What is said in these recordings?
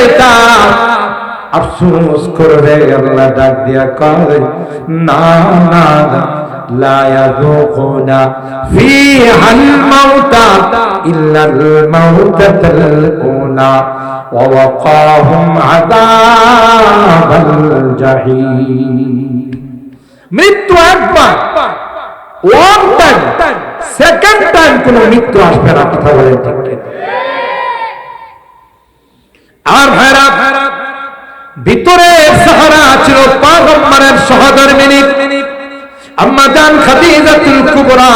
এটা আফসোস করবে আল্লাহ ডাক দিয়া কয় না না লা ইয়াযুকুনা ফিহাল মাউতা ইল্লাল মাউতাতাল উলা ওয়া ওয়াকাহুম আযাবাল জাহিম। মৃত্যু একবার, ওয়ান টাইম, সেকেন্ড টাইম কোন মৃত্যু আসবে না। কথা বলেন ঠিক ঠিক? আর ভাইরা, ভিতরে সাহারা ছিল পয়গম্বরের সহধর্মিনী আম্মা জান খাদিজাতুল কুবরা।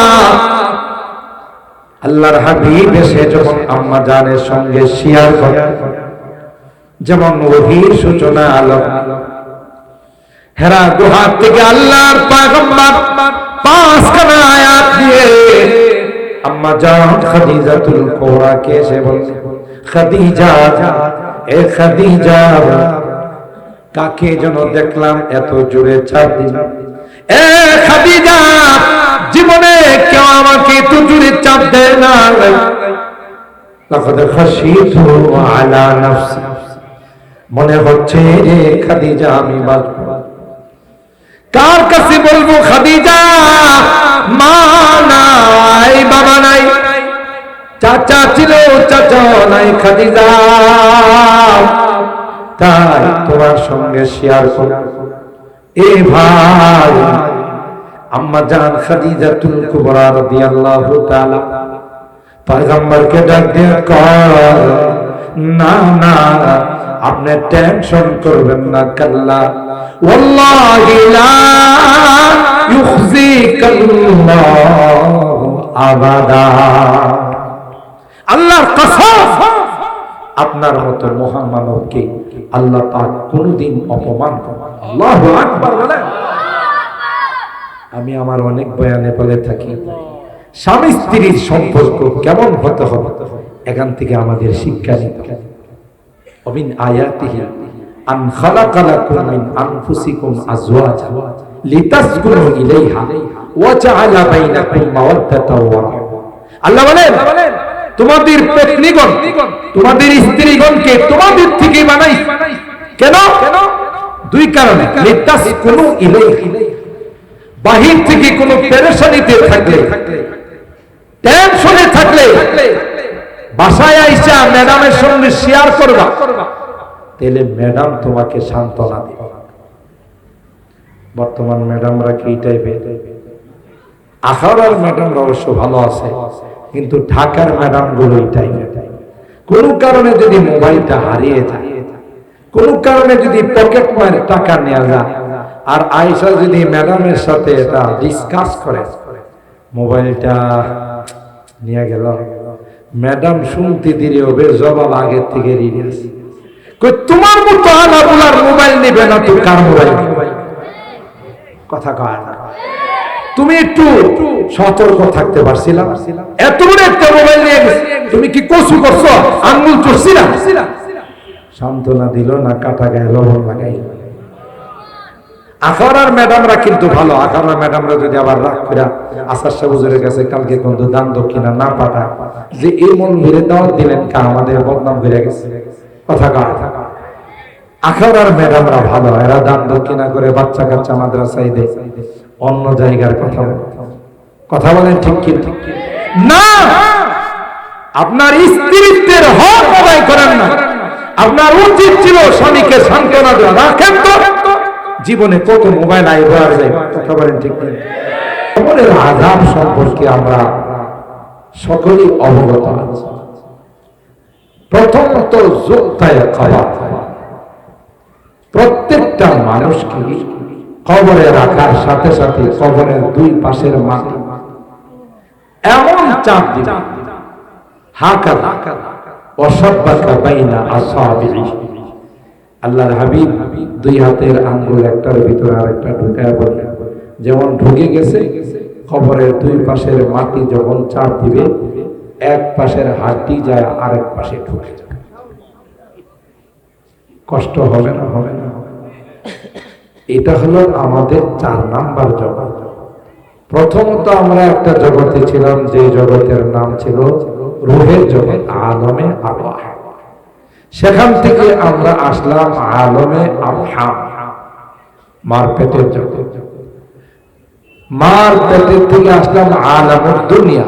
আল্লাহর হাবিব এসে যখন আম্মা জানের সঙ্গে শেয়ার করে, যেমন ওহীর সূচনা আলো, হেরা গুহা থেকে আল্লাহর পয়গম্বর 5 খানা আয়াত দিয়ে আম্মা জান খাদিজাতুল কুবরা কে এসে বলছে, খাদিজা, এ খাদিজা, কাকে যেন দেখলাম এত জোরে চাপ দিল। এ খাদিজা, জীবনে কেউ আমাকে এত জোরে চাপ দেয় না। লাকাদ খাশিতু আলা নাফসি, মনে হচ্ছে যে খাদিজা আমি বাঁচব। কার কাছে বলবো খাদিজা? মা নাই, বাবা নাই, চাচা ছিল, চাচা নাই খাদিজা। তাই তোমার সঙ্গে শেয়ার করব। এ ভাই, আম্মা জান খাদিজাতুল কুবরা রাদিয়াল্লাহু তাআলা পয়গম্বরকে ডাক দিয়ে কয়, না না, আপনি টেনশন করবেন না, কাল্লা ওয়াল্লাহি লা ইউখজিকাল্লাহু আবাদা। আল্লাহর কসম, আপনার মতো মহান মানবকে আল্লাহ পাক কোনদিন অপমান করেন। আল্লাহু আকবার বলেন। আমি আমার অনেক বয়ানে বলে থাকি, স্বামী স্ত্রীর সম্পর্ক কেমন হতে হবে, এখান থেকে আমাদের শিক্ষা নিতে হবে। ওমিন আয়াতিহি আন খালাকা লাকুম মিন আনফুসিকুম আজওয়াজা লিতাসকুনু ইলাইহা ওয়া জাআলা বাইনাকুম মাওয়াদ্দাতাও ওয়া রাহমা। আল্লাহ বলেন, তোমাদের পত্নীগণ, তোমাদের স্ত্রীগণকে তোমাদের থেকে বানাই। কেন? দুই কারণে। লিতাসকুনু ইলাইহা, বাহির থেকে কোনো পেরেশানিতে থাকলে, টেনশনে থাকলে বাসায় আইসা ম্যাডামের সঙ্গে শেয়ার করবা, তাহলে ম্যাডাম তোমাকে সান্ত্বনা দিবে। বর্তমান ম্যাডামরা কি টাইপের? আখাউড়ার ম্যাডামরা অবশ্য ভালো আছে, কিন্তু ঢাকার ম্যাডাম গুলো এই টাইপের। কোন কারণে যদি মোবাইলটা হারিয়ে যায়, কোন কারণে যদি পকেট মার টাকা নেওয়া যায়, আর আয়েশা যদি ম্যাডামের সাথে এটা ডিসকাস করে, মোবাইলটা নিয়ে গেল, ম্যাডাম শুনতে দেরি হবে, জবাব আগের থেকে রেডি আছে। কই তোমার মতো আলাবুলার মোবাইল নেবে না তো কার মোবাইল? কথা কয় না। তুমি একটু সতর্ক থাকতে পারছিলাম? এত বড় একটা মোবাইল নিয়ে গেছে, তুমি কি কসু করছো? আঙ্গুল চড়ছিলা? সান্ত্বনা দিল না, কাটা গায়ে লবণ লাগাই। আখাউড়ার ম্যাডামরা কিন্তু ভালো। আখাউড়ার ম্যাডামরা যদি আবার রাগ করে আসার সাহুজুরের কাছে কালকে কিন্তু দান দক্ষিণা না পাঠা, যে এই মন ঘিরে দাওয়াত দিলেন, কা আমাদের বদনাম করে গেছে। কথা কয়। আখাউড়ার ম্যাডামরা ভালো, এরা দান দক্ষিণা করে বাচ্চা কাচ্চা মাদ্রাসায় দেয়, অন্য জায়গার কথা বলেন ঠিক কি না? আপনার স্ত্রীত্বের হক আদায় করেন না। আপনার উচিত ছিল স্বামীকে সান্ত্বনা দেওয়া। রাখেন তো, জীবনে কত মোবাইল আইব আর যাই। কথা বলেন ঠিক কি? কবরের আযাব সম্পর্কে আমরা সকলেই অবগত আছি। প্রথমত যুক্তায় খাওয়া, প্রত্যেকটা মানুষকে কবরে রাখার সাথে সাথে কবরের দুই পাশের মাটি এমন চাপ দিবে, হাকাযা ওয়াসাব্বাকা বাইনা আসাবিহি। আল্লাহর হাবিব দুই হাতের আঙ্গুল একটার ভিতরে আরেকটা ঢুকায় বললেন, যেমন ঢুকে গেছে, কবরের দুই পাশের মাটি যখন চাপ দিবে, এক পাশের হাড়টি যায় আরেক পাশে ঢুকে যাবে। কষ্ট হবে না? হবে না? এটা হলো আমাদের 4 নাম্বার জগৎ। প্রথমত আমরা একটা জগতে ছিলাম, যে জগতের নাম ছিল রূহের জগৎ, আলমে আরওয়াহ। সেখান থেকে আমরা আসলাম আলমে আরহাম, মার পেটের জগৎ। মার পেটের থেকে আসলাম আলামুদ দুনিয়া,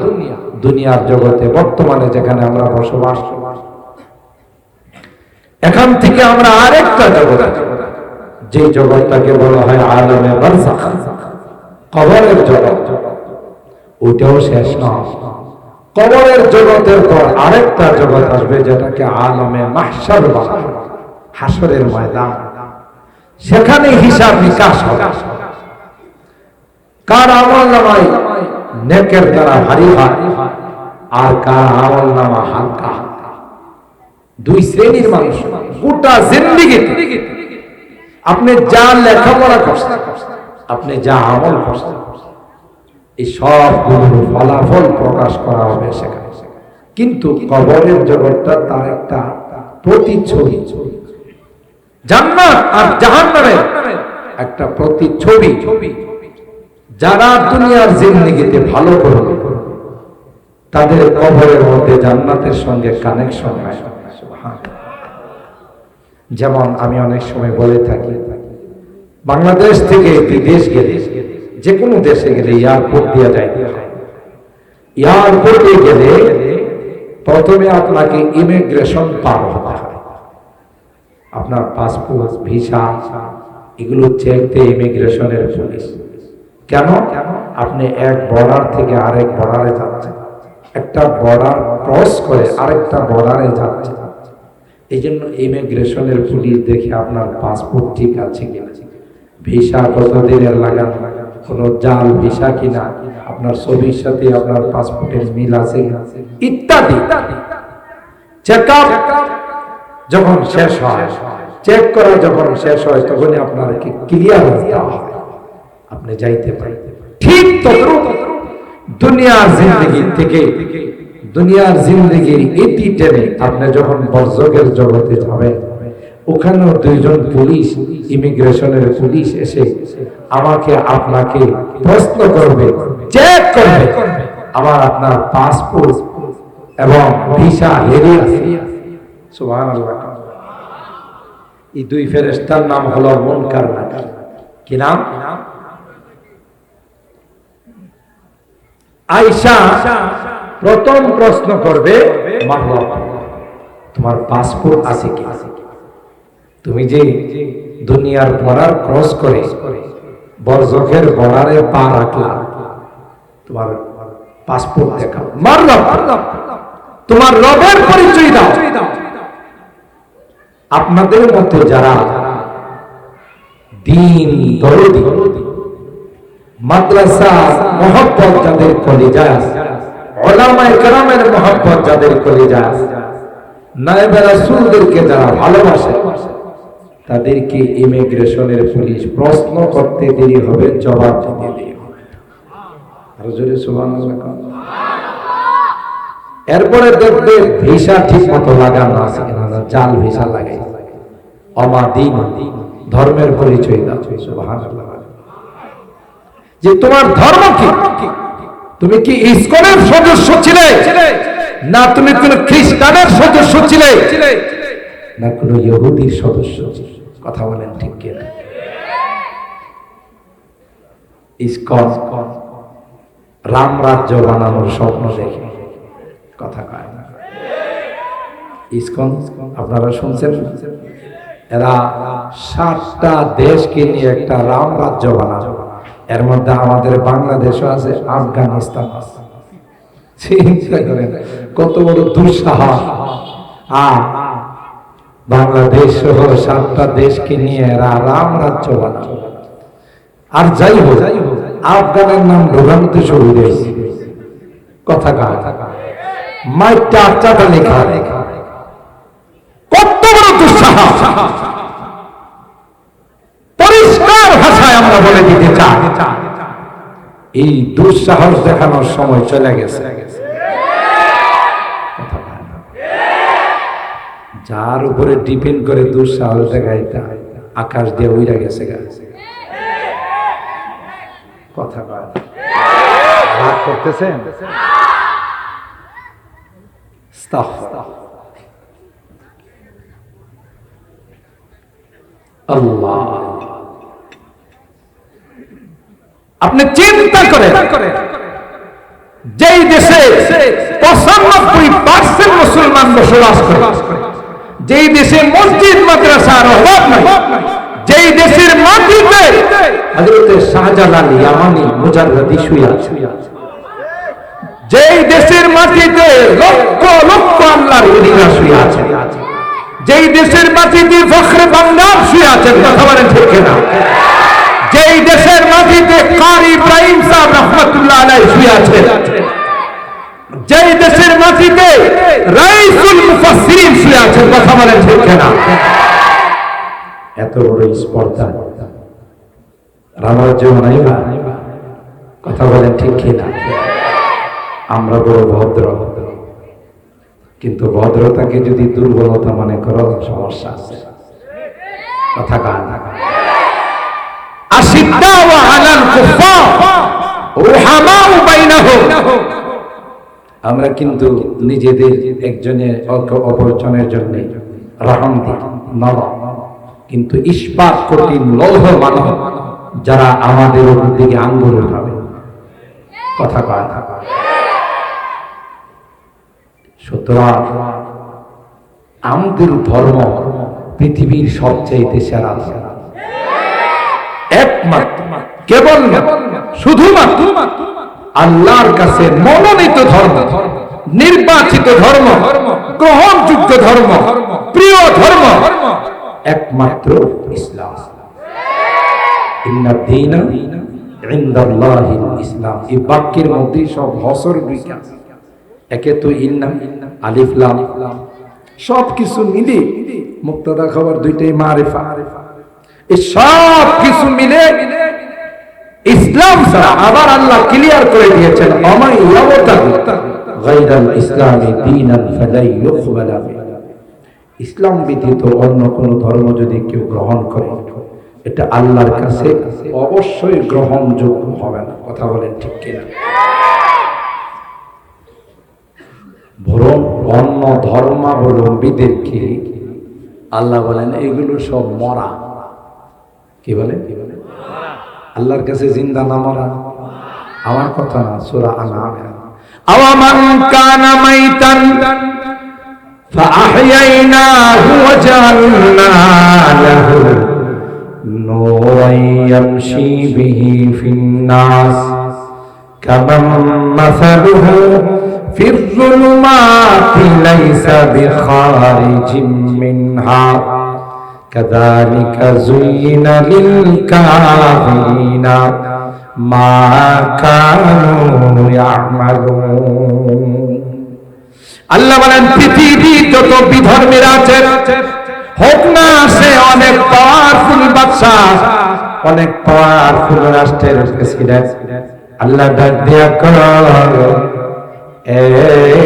দুনিয়ার জগতে বর্তমানে যেখানে আমরা বসবাস। এখান থেকে আমরা আরেকটা জগৎ, যে জগৎটাকে বলা হয় আলমে বারজাখ, কবরের জগৎ। ওইটাও শেষ নয়, কবরের জগতের পর আরেকটা জগৎ আসবে যেটাকে আলমে মাহশার বলা হয়, হাসরের ময়দান। সেখানে হিসাব নিকাশ হবে। কার আমল নামায় নেকের দ্বারা ভারী হয় আর কার আমল নামা হালকা। দুই শ্রেণীর মানুষ গোটা জিন্দেগিতে আপনি যা লেখাপড়া করছেন, আপনি যা আমল করছেন, এই সবগুলোর ফলাফল প্রকাশ করা হবে সেখানে। কিন্তু কবরের জগৎটা তার একটা প্রতিচ্ছবি, জান্নাত আর জাহান্নামের একটা প্রতিচ্ছবি। যারা দুনিয়ার জিন্দেগিতে ভালো করবে তাদের কবরের মধ্যে জান্নাতের সঙ্গে কানেকশন হয়। যেমন আমি অনেক সময় বলে থাকি, বাংলাদেশ থেকে বিদেশ গেলে, যে কোনো দেশে গেলে এয়ারপোর্ট দিয়ে যায়। এয়ারপোর্টে গেলে প্রথমে আপনাকে ইমিগ্রেশন পার হতে হয়। আপনার পাসপোর্ট, ভিসা এগুলো চেক দিয়ে ইমিগ্রেশনের পুলিশ। কেন? আপনি এক বর্ডার থেকে আরেক বর্ডারে যাচ্ছেন, একটা বর্ডার ক্রস করে আরেকটা বর্ডারে যাচ্ছেন। এই জন্য ইমিগ্রেশনের পুলিশ দেখে আপনার পাসপোর্ট ঠিক আছে কিনা, ভিসা কতদিনের লাগান, কোনো জাল ভিসা কিনা, আপনার ছবির সাথে আপনার পাসপোর্টের মিল আছে ইত্যাদি চেকআপ যখন শেষ হয়, চেক করা যখন শেষ হয়, তখনই আপনার ক্লিয়ার দেওয়া হয়, আপনি যাইতে পারেন। ঠিক তদ্রুপ দুনিয়ার জিন্দেগি থেকে, দুনিয়ার জিন্দেগির ইতি টেনে আপনি যখন বরজখের জগতে যাবেন, ওখানেও দুইজন পুলিশ, ইমিগ্রেশনের পুলিশ এসে আমাকে আপনাকে প্রশ্ন করবে, চেক করবে, আবার আপনার পাসপোর্ট এবং ভিসা হেরে আছে। সুবহানাল্লাহ। এই দুই ফেরেশতার নাম হলো মুনকার নাকির। কি নাম? আয়েশা প্রথম প্রশ্ন করবে, তোমার পাসপোর্ট আছে কি? তুমি যে দুনিয়ার বর্ডার ক্রস করে বরজখের বর্ডারে পা রাখলা, তোমার পাসপোর্ট দেখাও। মারলাম, তোমার রবের পরিচয় দাও। আপনাদের মধ্যে যারা দ্বীন দরদি, মাদ্রাসা মহব্বত যাদের কলিজায়, উলামায়ে কেরামের মহব্বত যাদের কলিজায়, নায়েবে রাসূলদেরকে যারা ভালোবাসে, তাদেরকে ইমিগ্রেশনের পুলিশ প্রশ্ন করতে দেরি হবে, জবাব দিতে দেরি হবে। আরো জোরে সুবহানাল্লাহ। এরপরে দেখবে ভিসা ঠিক মতো লাগানো আছে কিনা, জাল ভিসা লাগাই। অমাদিন, ধর্মের পরিচয় দাও। সুবহানাল্লাহ। যে তোমার ধর্ম কি? তুমি কি ইসকনের সদস্য ছিলে, না তুমি কোন খ্রিস্টানের সদস্য ছিলে, না কোন ইহুদির সদস্য? কথা বলেন ঠিক কিনা? ইসকন রাম রাজ্য বানানোর স্বপ্ন দেখে, কথা কয় না। ইসকন আপনারা শুনছেন, এরা 7টা দেশকে নিয়ে একটা রাম রাজ্য বানানো। এর মধ্যে আমাদের বাংলাদেশও আছে, আফগানিস্তান আছে। চিন্তা করেন কত বড় দুঃসাহস। বাংলাদেশ সহ 7টা দেশকে নিয়ে এরা রাম রাজ্য বানানো। আর যাই হোক, আফগানের নাম ঢোকানোতে শুরু হয়েছে। কথা কার? মাইকটা আটটা লেখা, কত বড় দুঃসাহস! পরিষ্কার ভাষায় আমরা বলে দিতে চাই, এই দুঃসাহস দেখানোর সময় চলে গেছে। যার উপরে ডিপেন্ড করে দুঃসাহস দেখাইতে, আকাশ দিয়ে উইরা গেছে। কথা কয় রাগ করতেছেন? আল্লাহ, আপনি চিন্তা করেন, যেই দেশে 95% মুসলমান বসবাস করে, যেই দেশে মসজিদ মাদ্রাসার অভাব নাই, যেই দেশের মাটিতে হযরত শাহজালাল ইয়ামানি মুজাররদি শুয়ে আছে, যেই দেশের মাটিতে লক্ষ লক্ষ আল্লাহর ওলিরা শুয়ে আছে, যেই দেশের মাটিতে ফখরে বাংলার শুয়ে আছেন, কথা বলেন ঠিক কিনা? যেই দেশের মাটিতে কারি ইব্রাহিম সাহেব রহমাতুল্লাহ আলাইহি শুয়ে আছেন, যেই দেশের মাটিতে রাইসুল মুফাসসিরিন শুয়ে আছেন, কথা বলেন ঠিক কিনা? এত বড় স্পর্ধা রামার জন্য নাই বা, কথা বলেন ঠিক কিনা? আমরা বড় ভদ্র, কিন্তু ভদ্রতাকে যদি দুর্বলতা মনে করো সমস্যা আছে, কথা কান। আশিদ্দাউ আলাল কুফার রুহামাউ বাইনাহুম, আমরা কিন্তু নিজেদের একজনের অপরজনের জন্য রহম দিই, নরম, কিন্তু ইস্পাত কঠিন লৌহ মানব যারা আমাদের উপর দিকে আঙ্গুল উঠাবে, কথা কয় না। সুতরাং আমাদের ধর্ম পৃথিবীর সবচেয়ে সেরা, একমাত্র কেবল শুধুমাত্র আল্লাহর কাছে মনোনীত ধর্ম, নির্বাচিত ধর্ম, গ্রহণযোগ্য ধর্ম, প্রিয় ধর্ম একমাত্র ইসলাম। ইন্না দীনা ইনদাল্লাহিল ইসলাম, এই বাক্যের মধ্যে সব হসর দুইটা, একে তো ইন্না আলিফ লাম, সব কিছু মিলে মুক্তাদা খবর দুইটাই মারিফা, এই সব কিছু মিলে ইসলাম ছাড়া আবার আল্লাহ ক্লিয়ার করে দিয়েছেন, আমাই ইয়াবতাগি গায়রাল ইসলামি দীনান ফালাই ইউকবালা মিনহু, ইসলাম ব্যতীত অন্য কোন ধর্ম যদি কেউ গ্রহণ করে এটা আল্লাহর কাছে অবশ্যই গ্রহণযোগ্য হবে না, কথা বলেন ঠিক কিনা? বরং অন্য ধর্মাবলম্বীদেরকে আল্লাহ বলেন এগুলো সব মরা, কি বলে? আল্লাহর কাছে জিন্দা না মরা, আমার কথা না, সূরা আনআম। আওয়ামান কানা মাইতান فأحييناه وجعلنا له نورا يمشي به في الناس كمن مثله في الظلمات ليس بخارج منها كذلك زين للكافرين ما كانوا يعملون। আল্লাহ বলেন পৃথিবী যত বিধর্মীরা আছে, হোক না সে অনেক পাওয়ারফুল বাদশা, অনেক পাওয়ারফুল রাষ্ট্রের প্রেসিডেন্ট, আল্লাহ ডাক দিয়া করো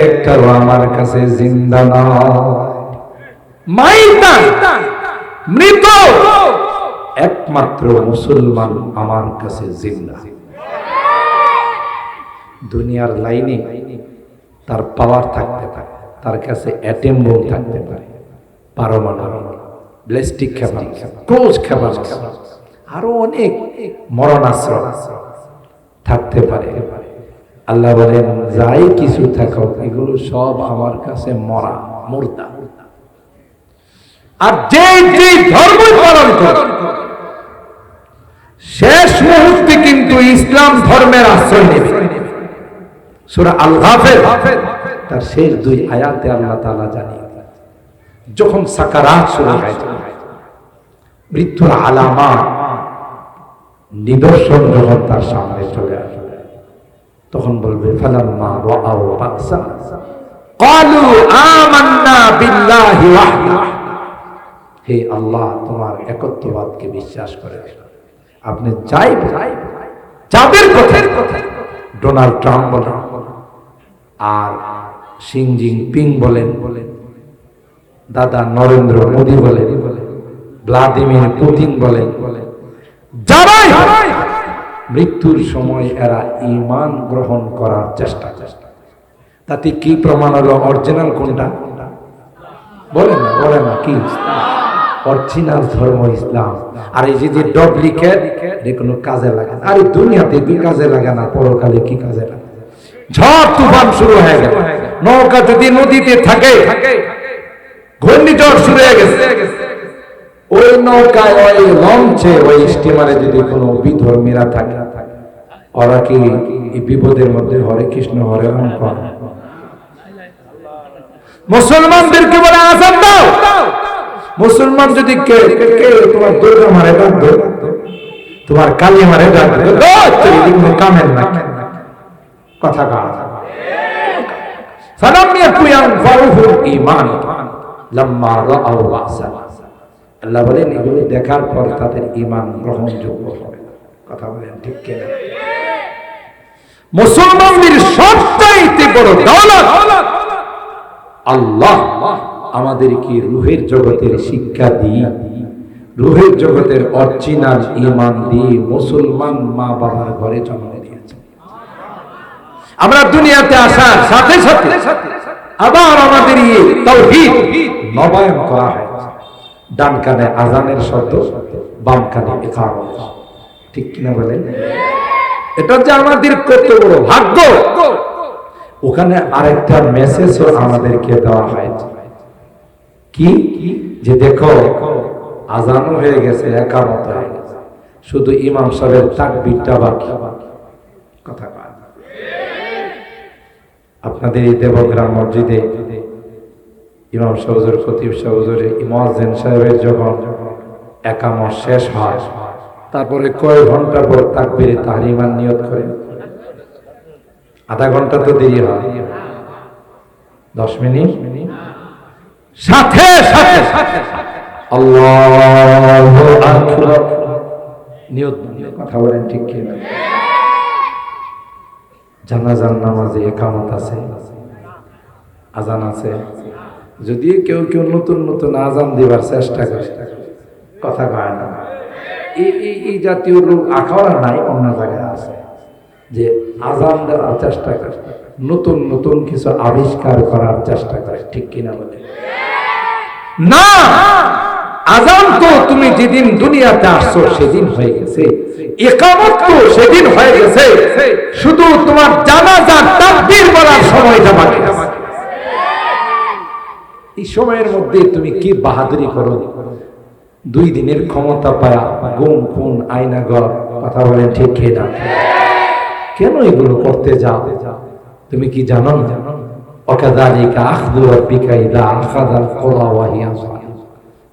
একটাও আমার কাছে জিন্দা নয়, মাইতান মৃত, একমাত্র মুসলমান আমার কাছে জিন্দা। দুনিয়ার লাইনে তার পাওয়ার থাকতে পারে, তার কাছে অ্যাটম বোম থাকতে পারে, পারমাণবিক ব্যালিস্টিক ক্ষেপণাস্ত্র, ক্রুজ ক্ষেপণাস্ত্র, আরো অনেক মরণাস্ত্র থাকতে পারে। আল্লাহ বলেন যাই কিছু থাকুক এগুলো সব আমার কাছে মরা, মুর্দা। আর যে যে ধর্ম পালন করে শেষ মুহূর্তে কিন্তু ইসলাম ধর্মের আশ্রয় নেবে। সূরা আল-গাফির তার শেষ দুই আয়াতে আল্লাহ তাআলা জানিয়ে যখন সাকারাত শুরু হয়, মৃত্যুর আলামত নিদর্শন যখন তার সামনে চলে আসবে, তখন বলবে ফালাম্মা রাআউ বাসা ক্বালু আমান্না বিল্লাহি ওয়াহদা, হে আল্লাহ তোমার একত্ববাদকে বিশ্বাস করে আপনি যাদের কথা ডোনাল্ড ট্রাম্প বলেন আর শি জিনপিং বলেন, দাদা নরেন্দ্র মোদী বলেন, ভ্লাদিমির পুতিন বলেন, যারাই মৃত্যুর সময় এরা ঈমান গ্রহণ করার চেষ্টা, তাতে কি প্রমাণ হলো অরিজিনাল কোনটা? বলেন না কি? অরিজিনাল ধর্ম ইসলাম। আর এই যে ডুপ্লিকেট, এটা কোনো কাজে লাগে না। আর দুনিয়াতে কি কাজে লাগে না, পরকালে কি কাজে লাগে? ঝড় তুফান শুরু হয়ে গেল, নৌকা যদি নদীতে থাকে, ঘূর্ণিঝড় শুরু হয়ে গেছে, ওই নৌকায়, ওই লঞ্চে, ওই স্টিমারে যদি কোনো বিধর্মীরা থাকে, ওরা কি এই বিপদের মধ্যে হরে কৃষ্ণ হরে রাম করে? মুসলমানদেরকে বলে আজান দাও। মুসলমান যদি কে তোমার দুর্গা মারে ডাক দো, তোমার কালী মারে ডাক দো, কামেন না কথা কাজ। ফালাম্মিয়া কুয়ান ফারুহুল ঈমান লাম্মা রাআউ বাসা। আল্লাহ বলেন এগুলো দেখার পর তাদের ঈমান গ্রহণযোগ্য হবে। কথা বলেন ঠিক কি না? মুসলমানদের সবচাইতে বড় দৌলত আল্লাহ আমাদেরকে রূহের জগতের শিক্ষা দিয়ে, রূহের জগতের অরিজিনাল ঈমান দিয়ে মুসলমান মা বাবার ঘরে জন্ম দিয়েছে। আমরা দুনিয়াতে আসার সাথে সাথে আবার আমাদের এই তাওহীদ নবায়ন করা হয়েছে। ডান কানে আজানের শব্দ, বাম কানে ইকামত। ঠিক কিনা বলেন? এটা যে আমাদের কত বড় ভাগ্য। ওখানে আরেকটা মেসেজও আমাদেরকে দেওয়া হয়েছে, কি যে দেখো আজানও হয়ে গেছে, ইকামত হয়ে গেছে, শুধু ইমাম সাহেবের তাকবীরটা বাকি। কথা কয় আপনাদের এই দেবগ্রাম মসজিদে ইমাম সাহেব, খতিব সাহেব, মুয়াজ্জিন সাহেবের যখন ইকামত শেষ হয়, তারপরে কয় ঘন্টা পর তাকবীরে তাহরিমান নিয়ত করেন? আধা ঘন্টা তো দেরি হয়, 10 মিনিট সাথে সাথে আল্লাহু আকবার নিয়ত। কথা বলেন ঠিক কি না? জানাজার নামাজে ইকামত আছে, আজান আছে। যদি কেউ কেউ নতুন নতুন আজান দিবার চেষ্টা করে, কথা কয় না, এই জাতীয় লোক আখাওয়া নাই, অন্য জায়গায় আছে যে আজান দেওয়ার চেষ্টা করে, নতুন নতুন কিছু আবিষ্কার করার চেষ্টা করে। ঠিক কিনা বলে? না, আজান তো তুমি যেদিন দুনিয়াতে আসছো সেদিন হয়ে গেছে, ইকামত তো সেদিন হয়ে গেছে, শুধু তোমার জানাজার তাকবীর বলার সময়টা বাকি। এই সময়ের মধ্যে তুমি কি বাহাদুরি করো, 2 দিনের ক্ষমতা পায়া গুম খুন আয়না ঘর। কথা বলেন ঠিক কি না? কেন এগুলো করতে যাও? তুমি কি জানো না? ওয়াকাযালিকা আখযু রাব্বিকা ইযা আখাযাল কুরা ওয়া হিয়া যালিমা।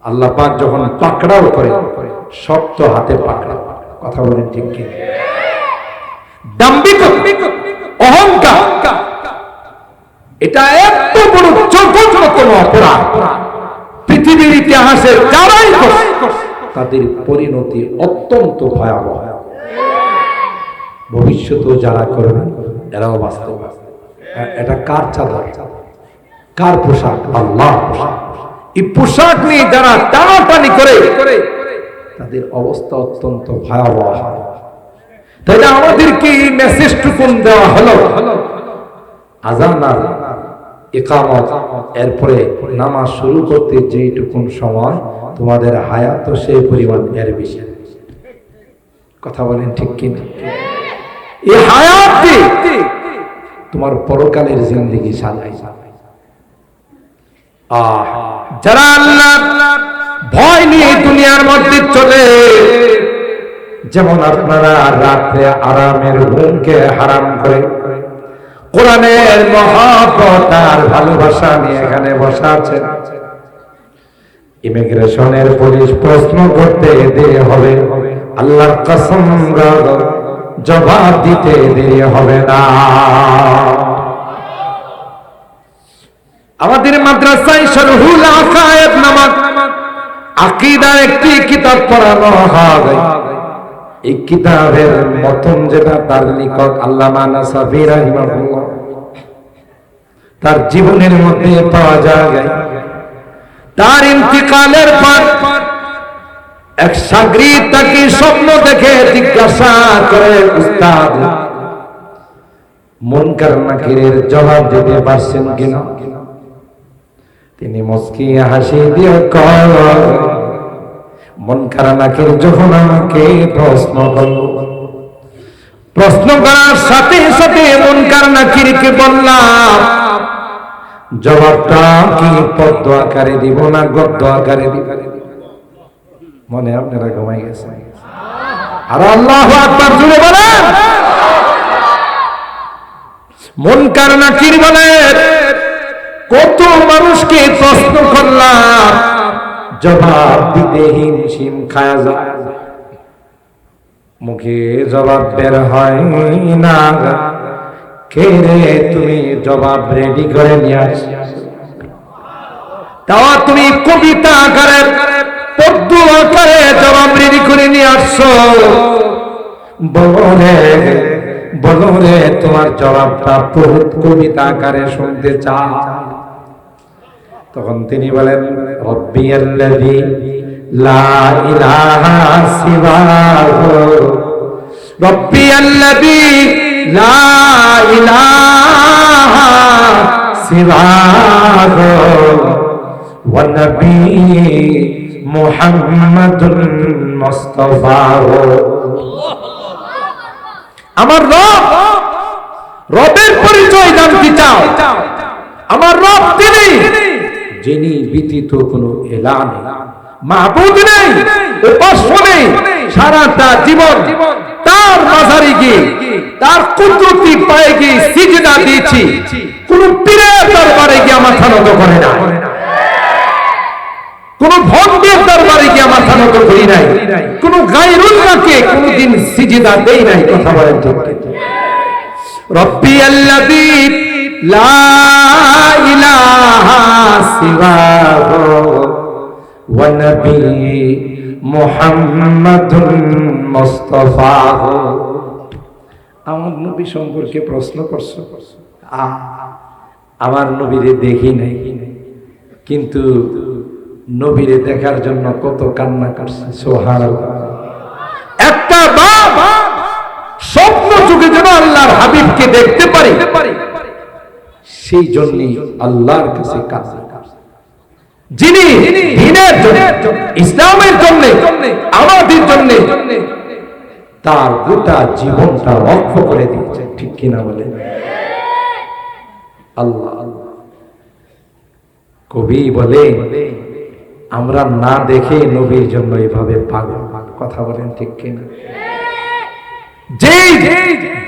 আল্লাহ পাক যখন পাকড়াও করে, শক্ত হাতে পাকড়াও। কথা বলেন ঠিক কি? দাম্ভিকতা, অহংকার, এটা এত বড় জঘন্যতম অপরাধ। পৃথিবীর ইতিহাসে যারাই করছে তাদের পরিণতি অত্যন্ত ভয়াবহ। ভবিষ্যতেও যারা করবে এরাও বাস্তব। এটা কার চাদর, কার পোশাক? আল্লাহ পোশাক। এই পোশাক নিয়ে যারা টানাটানি করে তাদের অবস্থা অত্যন্ত ভয়াবহ। তাহলে আমাদেরকে এই মেসেজটুকুন দেওয়া হলো, আজান আর ইকামত, এরপরে নামাজ শুরু করতে যেইটুকুন সময়, তোমাদের হায়াত সেই পরিমাণ এর বেশি। কথা বলেন ঠিক কি না? এই হায়াত তোমার পরকালের জিন্দেগি সাজাই। যারা আল্লাহ ভয় নিয়ে দুনিয়ার মধ্যে চলে, যেমন আপনারা রাতে আরামের ঘুমকে হারাম করে কোরআনের মহব্বত আর ভালোবাসা নিয়ে এখানে বসা আছেন, ইমিগ্রেশনের পুলিশ প্রশ্ন করতে দেরি হবে, আল্লাহর কসম জবাব দিতে দেরি হবে না। আমাদের মাদ্রাসায় শরহুল আকায়েদ নামক আকীদার একটি কিতাব পড়ানো হয়। এই কিতাবের মতন যেটা, তার লেখক আল্লামা নাসাফি রাহিমাহুল্লাহ, তার জীবনের মধ্যে পাওয়া যায়। তার ইন্তিকালের পর এক শাগরিদ তাকে স্বপ্ন দেখে জিজ্ঞাসা করে, উস্তাদ মুনকার নাকিরের জবাব দিতে পারছেন কিনা? তিনি মুস্কি হাসি দিয়ে কয়, মুনকার নাকির যখন আমাকে প্রশ্ন করলো, প্রশ্ন করার সাথে সাথে মুনকার নাকিরকে বললাম, জবাবটা কি পদ্য আকারে দিব না গদ্য আকারে দিব? মনে আপনারা ঘুমাই গেছে? আর আল্লাহু আকবার জুড়ে বলেন। মুনকার নাকির বলে, কত মানুষকে প্রশ্ন করলাম, জবাব দিতে হিমশিম খায়া যায়, মুখে জবাব বের হয় না। কে রে তুমি জবাব রেডি করে নিয়ে আসো, তাও তুমি কবিতা আকারে পদ্য আকারে জবাব রেডি করে নিয়ে আসছো, বলো রে তোমার জবাবটা কবিতা আকারে শুনতে চাই। তখন তিনি বলেন, রব্বিয়াল্লাযী লা ইলাহা সিওয়াহু, রব্বিয়াল্লাযী লা ইলাহা সিওয়াহু ওয়া নবী মুহাম্মাদুল মুস্তাফাহু। আমার রব, রবের পরিচয় জানতে চাও? আমার রব তিনি যিনি ব্যতীত কোনো ইলাহ নেই, মাবুদ নেই, উপাস্য নেই। সারাটা জীবন তার মাঝারে গিয়ে তার কুদরতি পায়ে গিয়ে সিজদা দিয়েছি, কোন পীরের দরবারে গিয়ে মাথা নত করে না, কোন ভক্তের দরবারে গিয়ে মাথা নত করি নাই, কোন গায়রুল্লাহকে কোনদিন সিজদা দেই নাই। কথা বলেন ঠিক? রব্বিয়াল্লাযী লা ইলাহা সিওয়াহু ওয়া নবী মুহাম্মাদুল মুস্তাফাহু। আমার নবী সম্পর্কে প্রশ্ন করছো? আমার নবীরে দেখি নাই, কিন্তু নবীরে দেখার জন্য কত কান্না করছে। সুবহানাল্লাহ। একটা বাপ স্বপ্ন যুগে যেন আল্লাহর হাবিবকে দেখতে পারি, সেই জন্যই আল্লাহর কাছে কান্না করছে। যিনি দ্বীনের জন্য, ইসলামের জন্য, আমাদের জন্য তার গোটা জীবনটা ওয়াকফ করে দিয়েছে। ঠিক কিনা বলে? আল্লাহ। কবি বলে, আমরা না দেখে নবীর জন্য এইভাবে পাগল। কথা বলেন ঠিক কিনা?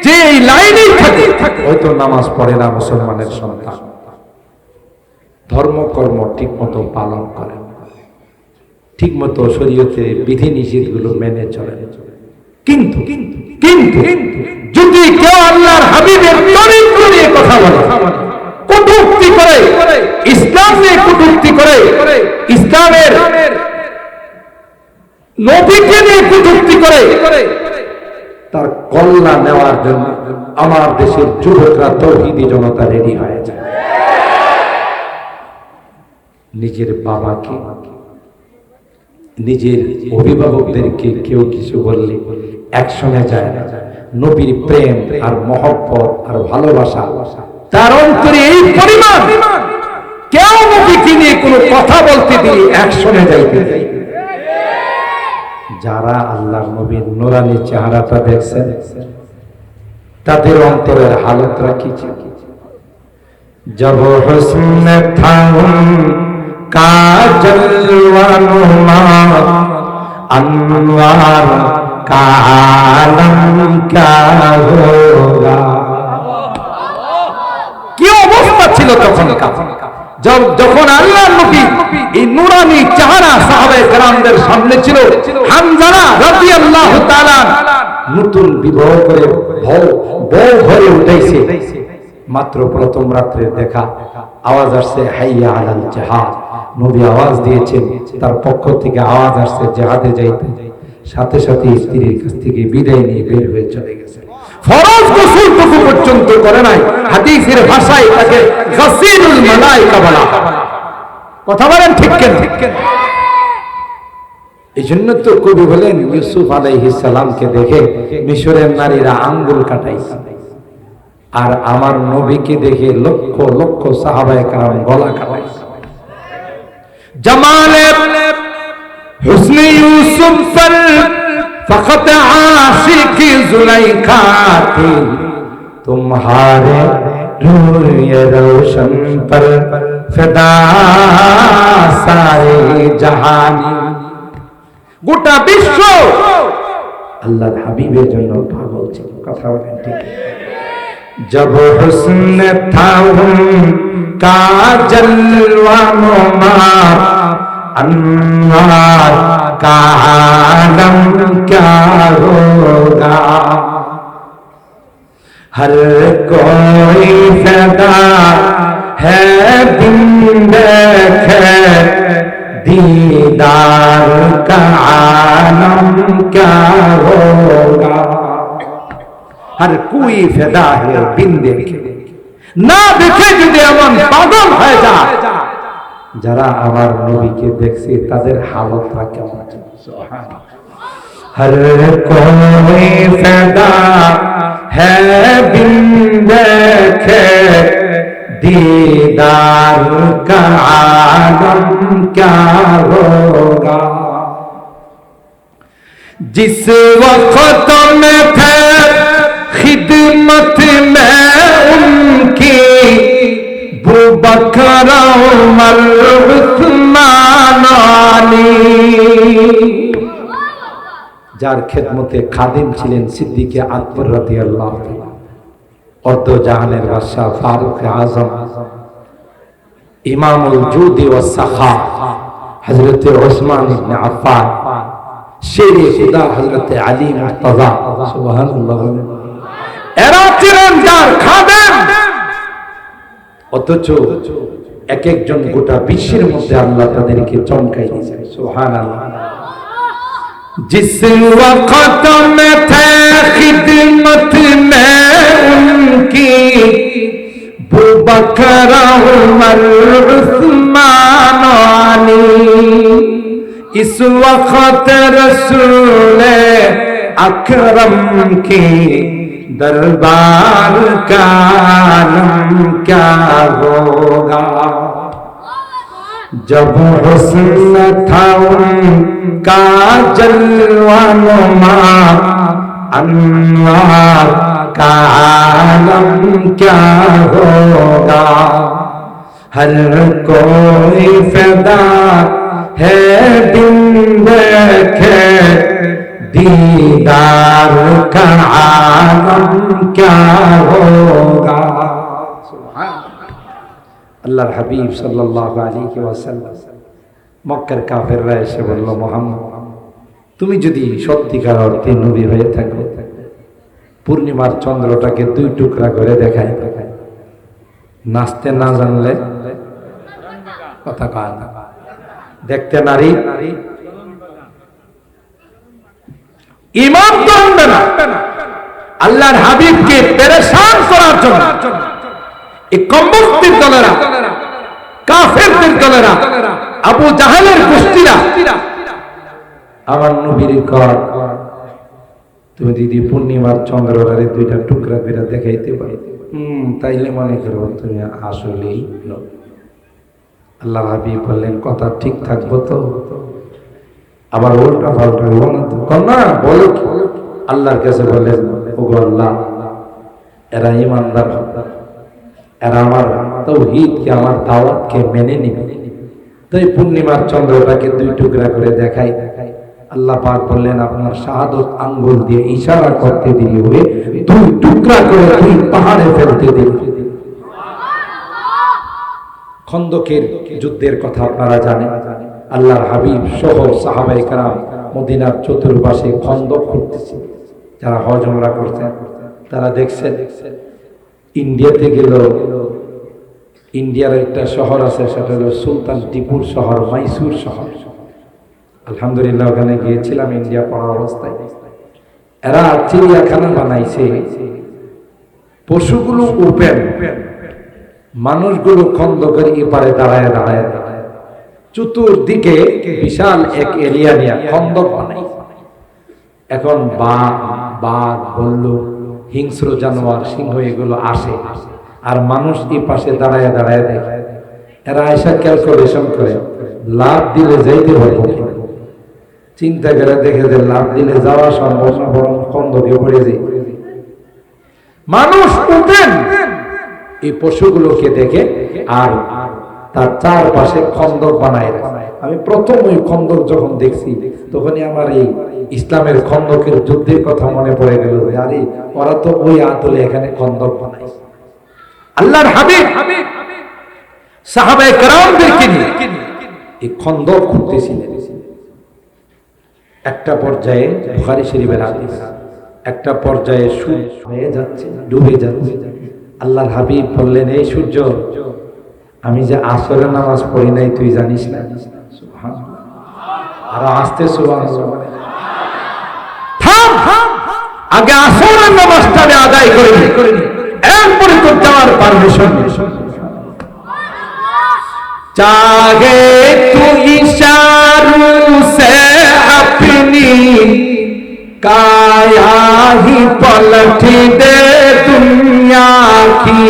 যে লাইনেই থাকে, হয়তো নামাজ পড়ে না, মুসলমানের সন্তান, ধর্মকর্ম ঠিক মতো পালন করে, ঠিক মতো শরীয়তের বিধি নিষেধ গুলো মেনে চলে, কিন্তু যদি কেউ আল্লাহর হাবিবের চরিত্র নিয়ে কথা বলে, কটূক্তি করে, ইসলাম নিয়ে কটূক্তি করে, ইসলামের নবীকে নিয়ে কটূক্তি করে, তার কল্লা নেওয়ার জন্য আমার দেশের যুবকরা, তৌহিদি জনতা রেডি হয়ে যায়। নিজের বাবাকে, নিজের অভিভাবকদেরকে কেউ কিছু বললে একসঙ্গে যায় না। নবীর প্রেম আর মহব্বত আর ভালোবাসা তার অন্তরে এই পরিমাণ, কেউ নবীকে নিয়ে কোনো কথা বলতে দিয়ে একসঙ্গে যাইতে। যারা আল্লাহর নবীর নূরানি চেহারাটা দেখছেন, তাদের অন্তরের হালতটা কি ছিল? জব হুসন থাউন কাজল ওয়ানুমা আনওয়ার কা আলম ক্যা হোগা। কি অবস্থা ছিল তখন, যখন আল্লাহর নবী এই নূরানি চেহারা সাহাবায়ে কেরামদের সামনে ছিল। হানজালা রাদিয়াল্লাহু তাআলা নতুন বিবাহ করে বউ ঘরে উঠাইছে, মাত্র প্রথম রাত্রে দেখা, আওয়াজ আসছে হাইয়া আলাল জিহাদ। নবী আওয়াজ দিয়েছেন, তার পক্ষ থেকে আওয়াজ আসছে জিহাদে যাইতে। সাথে সাথে স্ত্রীর কাছ থেকে বিদায় নিয়ে বের হয়ে চলে গেছে। ফরজ গোসল পর্যন্ত করে নাই। হাদিসের ভাষায় তাকে গাসিলুল মালায়েকা বলা। কথা বলেন ঠিক কেন? এই জন্য তো কবি বলেন, ইউসুফ আলাইহিস সালামকে দেখে মিশরের নারীরা আঙ্গুল কাটাইছে, আর আমার নবীকে দেখে লক্ষ লক্ষ সাহাবায়ে কেরাম গলা কাটাইছে। জামালে हुस्न यूसुफ पर फकत आशिक जुलैखा थी, तुम्हारे रूए रोशन पर फिदा सारे जहानी। গোটা বিশ্ব আল্লাহর হাবিবের জন্য পাগল ছিল। কথা বলেন ঠিক? जब हुस्न था उनका जलवा नुमार, अनवार का आलम क्या होगा। हर कोई फिदा है दिन देखे, दीदार का आलम क्या होगा। हर कोई फिदा है बिन देखे, ना देखे যদি এমন পাগল হয়ে যায়, যারা আমার নবীকে দেখছে তাদের হালতটা কেমন আছে। সুবহানাল্লাহ। हर कोई फिदा है बिन देखे, दीदार का आलम क्या होगा। जिस वक्त में थे खिदमत में उनकी, बू बकर उमर उस्मान अली, যার খেদমতে খাদিম ছিলেন সিদ্দিকে আকবর রাদিয়াল্লাহু তাআলা, অর্ধ জাহানের বাদশা ফারুক আজম, ইমামুল জুদি ওয়াস সাখা হযরত ওসমান ইবনে আফফান, শেরে খুদা হযরত আলী মুর্তজা। সুবহানাল্লাহ। এরা ছিলেন যার খাদেম, অথচ এক একজন গোটা বিশ্বের মধ্যে আল্লাহ তাদেরকে চমকাই দিয়েছেন। সুবহানাল্লাহ। जिस वक्त में थे खिदमत में उनकी, बू बकर उमर उस्मान अली, इस वक्त रसूल अकरम की दरबार का आलम क्या होगा। जब हुस्न था उनका जलवा नुमा, अनवार का आलम क्या होगा। हर कोई फिदा है बिन देखे, दीदार का आलम क्या होगा। আল্লাহর হাবিব সাল্লাল্লাহু আলাইহি ওয়াসাল্লাম মক্কার কাফেররা এসে বলল, মুহাম্মদ তুমি যদি সত্যিকার অর্থে নবী হয়ে থাকো, পূর্ণিমার চন্দ্রটাকে দুই টুকরা করে দেখাই। নাচতে না জানলে কথা কয় না, দেখতে নারী ইমান জানবে না। আল্লাহর হাবিবকে পেরেশান করার জন্য এই কমবক্তের দলেরা, কাফেরদের দলেরা, আবু জাহেলের গোষ্ঠীরা আমার নবীর কর, তুমি যদি পূর্ণিমার চন্দ্রটারে দুইটা টুকরা করে দেখাইতে পারো, তাইলে মনে করো তুমি আসলেই নবী। আল্লাহ হাবিব বললেন, কথা ঠিক থাকবো তো? আবার উল্টা পাল্টা হলো না তো? না, বলো কি? আল্লাহর কাছে বললেন, ওগো আল্লাহ, এরা ইমানদার, এরা আমার তাওহীদকে, আমার দাওয়াতকে মেনে নিবে, তাই পূর্ণিমার চন্দ্রটাকে দুই টুকরা করে দেখাই। আল্লাহ পাক বললেন, আপনার শাহাদত আঙ্গুল দিয়ে ইশারা করতে দেরি হয়ে দুই টুকরা করে দুই পাহাড়ে ফেলতে দেরি। খন্দকের যুদ্ধের কথা আপনারা জানেন। আল্লাহর হাবিব সহ সাহাবায়ে কেরাম মদিনার চতুর্পাশে খন্দক করতেছে। যারা হজ উমরা করতেন তারা দেখছেন, ইন্ডিয়াতে গেল, ইন্ডিয়ার একটা শহর আছে, সেটা হলো সুলতান টিপুর শহর, মাইসুর শহর। আলহামদুলিল্লাহ ওখানে গিয়েছিলাম ইন্ডিয়া পড়া অবস্থায়। এরা চিড়িয়াখানা বানাইছে, পশুগুলো ওপেন, মানুষগুলো খন্দকের এপারে দাঁড়ায় দাঁড়ায় দাঁড়ায়, চতুর্দিকে বিশাল এক এরিয়া নিয়ে খন্দক বানাইছে। এখন বাঘ, ভাল্লুক, হিংস্র জানোয়ার, সিংহ এগুলো আসে, আর মানুষ এই পাশে দাঁড়ায় দাঁড়ায় দেখে। এরা এসে ক্যালকুলেশন করে, লাভ দিলে যাইতে পারবো, চিন্তা করে দেখে যে লাভ দিলে যাওয়া সম্ভব না, বরং খন্দকে পড়ে যায়। মানুষ উঠেন এই পশুগুলোকে দেখে আর তার চারপাশে খন্দক বানায়। আমি প্রথম ওই খন্দক যখন দেখছি তখনই আমার এই ইসলামের খন্দকের যুদ্ধের কথা মনে পড়ে গেল। আরে ওরা তো ওই আদলে এখানে খন্দক বানায়। আল্লাহর হাবিব সাহাবায়ে কেরামদেরকে নিয়ে এই খন্দক খুঁড়তেছিলেন। একটা পর্যায়ে বুখারী শরীফের হাদিস, একটা পর্যায়ে সূর্য হয়ে যাচ্ছে, ডুবে যাচ্ছে। আল্লাহর হাবিব বললেন, এই সূর্য, আমি যে আসরের নামাজ পড়ি নাই তুই জানিস না? সুবহানাল্লাহ। আর আস্তে সুবহানাল্লাহ। থাম, আগে আসরের নামাজটা আমি আদায় করে নি, এরপরে তোর যাওয়ার পারমিশন। চাহে তু ইশারু সে अपनी काया ही पलट दे दुनिया की।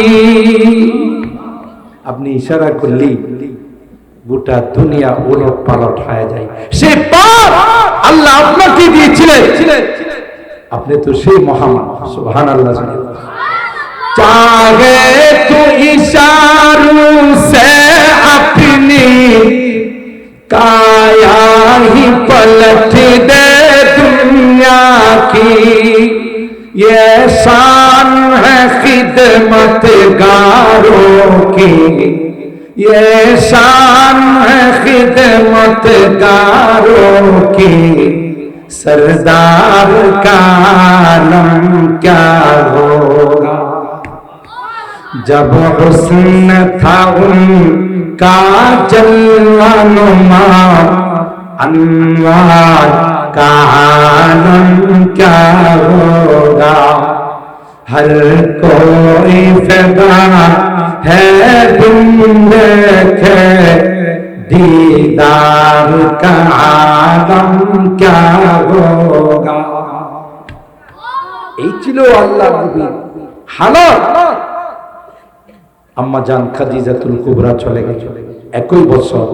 আপনি ইশারা করলি গোটা দুনিয়া উলট পালট হয়ে যায়। সে পাপ আল্লাহ আপনাকে দিয়েছিলেন, আপনি তো সেই মহামান। সুবহানাল্লাহ। চাহে তু ইশারু সে अपनी काया ही पलट दे दुनिया की। ये शान है खिदमतगारों की, ये शान है खिदमतगारों की। सरदार का नाम क्या होगा? जब हुस्न था उनका जलवानुमा, अनवार का आलम क्या होगा? हर कोई फिदा है बिन देखे, दीदार का आलम क्या होगा? এই ছিল আল্লাহর নবীর হালত। আম্মা জান খাদিজাতুল কুবরা চলে গেছে, একই বছর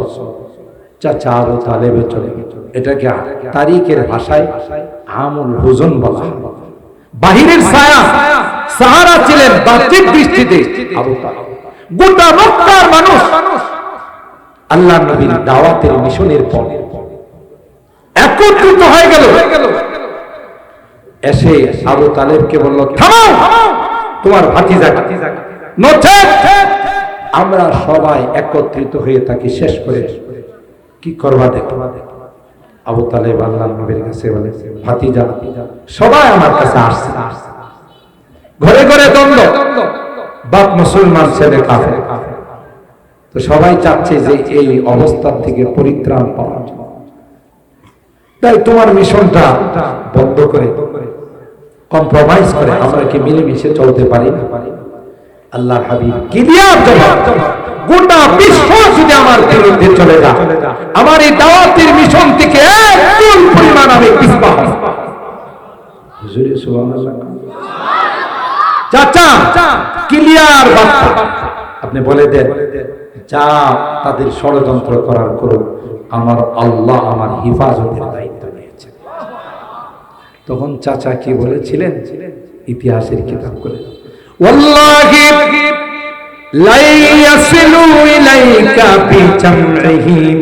চাচা আবু তালেব চলে গেছে। এটাকে তারিখের ভাষায় আমুল হুজন বলা হয়। বাহিরের ছায়া সাহারা ছিলেন বাহ্যিক দৃষ্টিতে আবু তালেব। গোটা মক্কার মানুষ আল্লাহর নবীর দাওয়াতের মিশনের পর একত্রিত হয়ে গেল। এসে আবু তালেবকে বলল, থামো, তোমার ভাতিজা আমরা সবাই একত্রিত হয়ে থাকি, শেষ করে কি করবা দেখো। আবু তালেব আল্লাহর নবীর কাছে বলে, ভাতিজা সবাই আমার কাছে আসছে, ঘরে ঘরে দ্বন্দ্ব, বাপ মুসলমান ছেলে কাফের। তো সবাই চাচ্ছে যে এই অবস্থা থেকে পরিত্রাণ পাওয়া যায়। তাই তোমার মিশনটা বন্ধ করে, কম্প্রোমাইজ করে আমরা কি মিলেমিশে চলতে পারি না? আল্লাহর হাবিব ক্লিয়ার জবাব, গোটা বিশ্ব যদি আমার বিরুদ্ধে চলে যায়, আমার এই দাওয়াতের মিশন থেকে একদম পরিমাণ আমি পিছপা হব। হুজুরে সুবহানাল্লাহ। চাচা ক্লিয়ার বার্তা আপনি বলে দেন, যা তাদের ষড়যন্ত্র করার করুন, আমার আল্লাহ আমার হিফাজতের দায়িত্ব নিয়েছে। তখন চাচা কি বলেছিলেন ইতিহাসের কিতাব করে, ওয়াল্লাহি লা ইয়াসিলু ইলাইকা বিজামইহিম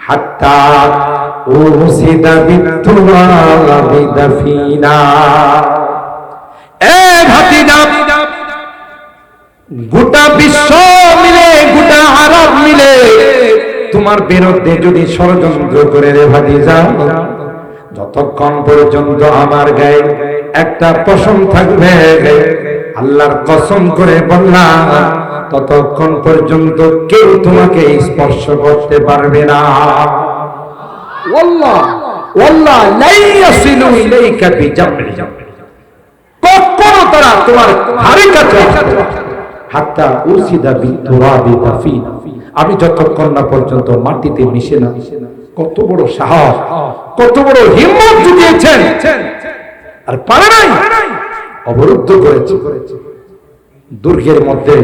হাত্তা উসিদা বিতুরাবি দাফিনা। এ ভাতিজা, গোটা বিশ্ব মিলে, গোটা আরব মিলে তোমার বিরুদ্ধে যদি ষড়যন্ত্র করে রে ভাতিজা, যতক্ষণ পর্যন্ত আমার গায়ে একটা পশম থাকবে, আল্লাহর কসম করে বললাম, ততক্ষণ পর্যন্ত কেউ তোমাকে স্পর্শ করতে পারবে না। ওয়াল্লাহ ওয়াল্লাহ লা ইয়াসিলু ইলাইকা বিজামরি, কখনো তারা তোমার ধারে কাছে আসবে না। হাত্তা উসিদা বিতুরাবি দাফিনা, আমি যতক্ষণ না পর্যন্ত মাটিতে মিশে না। কত বড় সাহস, কত বড় হিম্মত জুগিয়েছেন, আর পারে নাই, অবরুদ্ধ করেছে, দুর্গের মধ্যে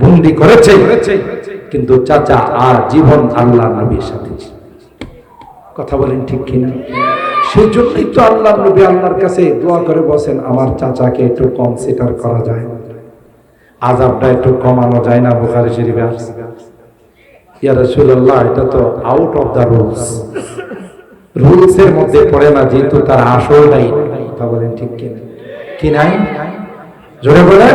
বন্দী করেছে, কিন্তু চাচা আর জীবন আল্লাহর নবীর সাথে ছিল। কথা বলেন ঠিক কিনা? সেই জন্যই তো আল্লাহ নবী আল্লাহর কাছে দোয়া করে বসেন, আমার চাচাকে একটু কনসিডার করা যায়, আযাবটা একটু কমানো যায় না? বুখারী শরীফে আছে, ইয়া রাসূলুল্লাহ এটা তো আউট অফ দা রুলস এর মধ্যে পড়ে না, যেহেতু তার আসল নাই। কথা বলেন ঠিক কিনা? কি নাই? জোরে বলে।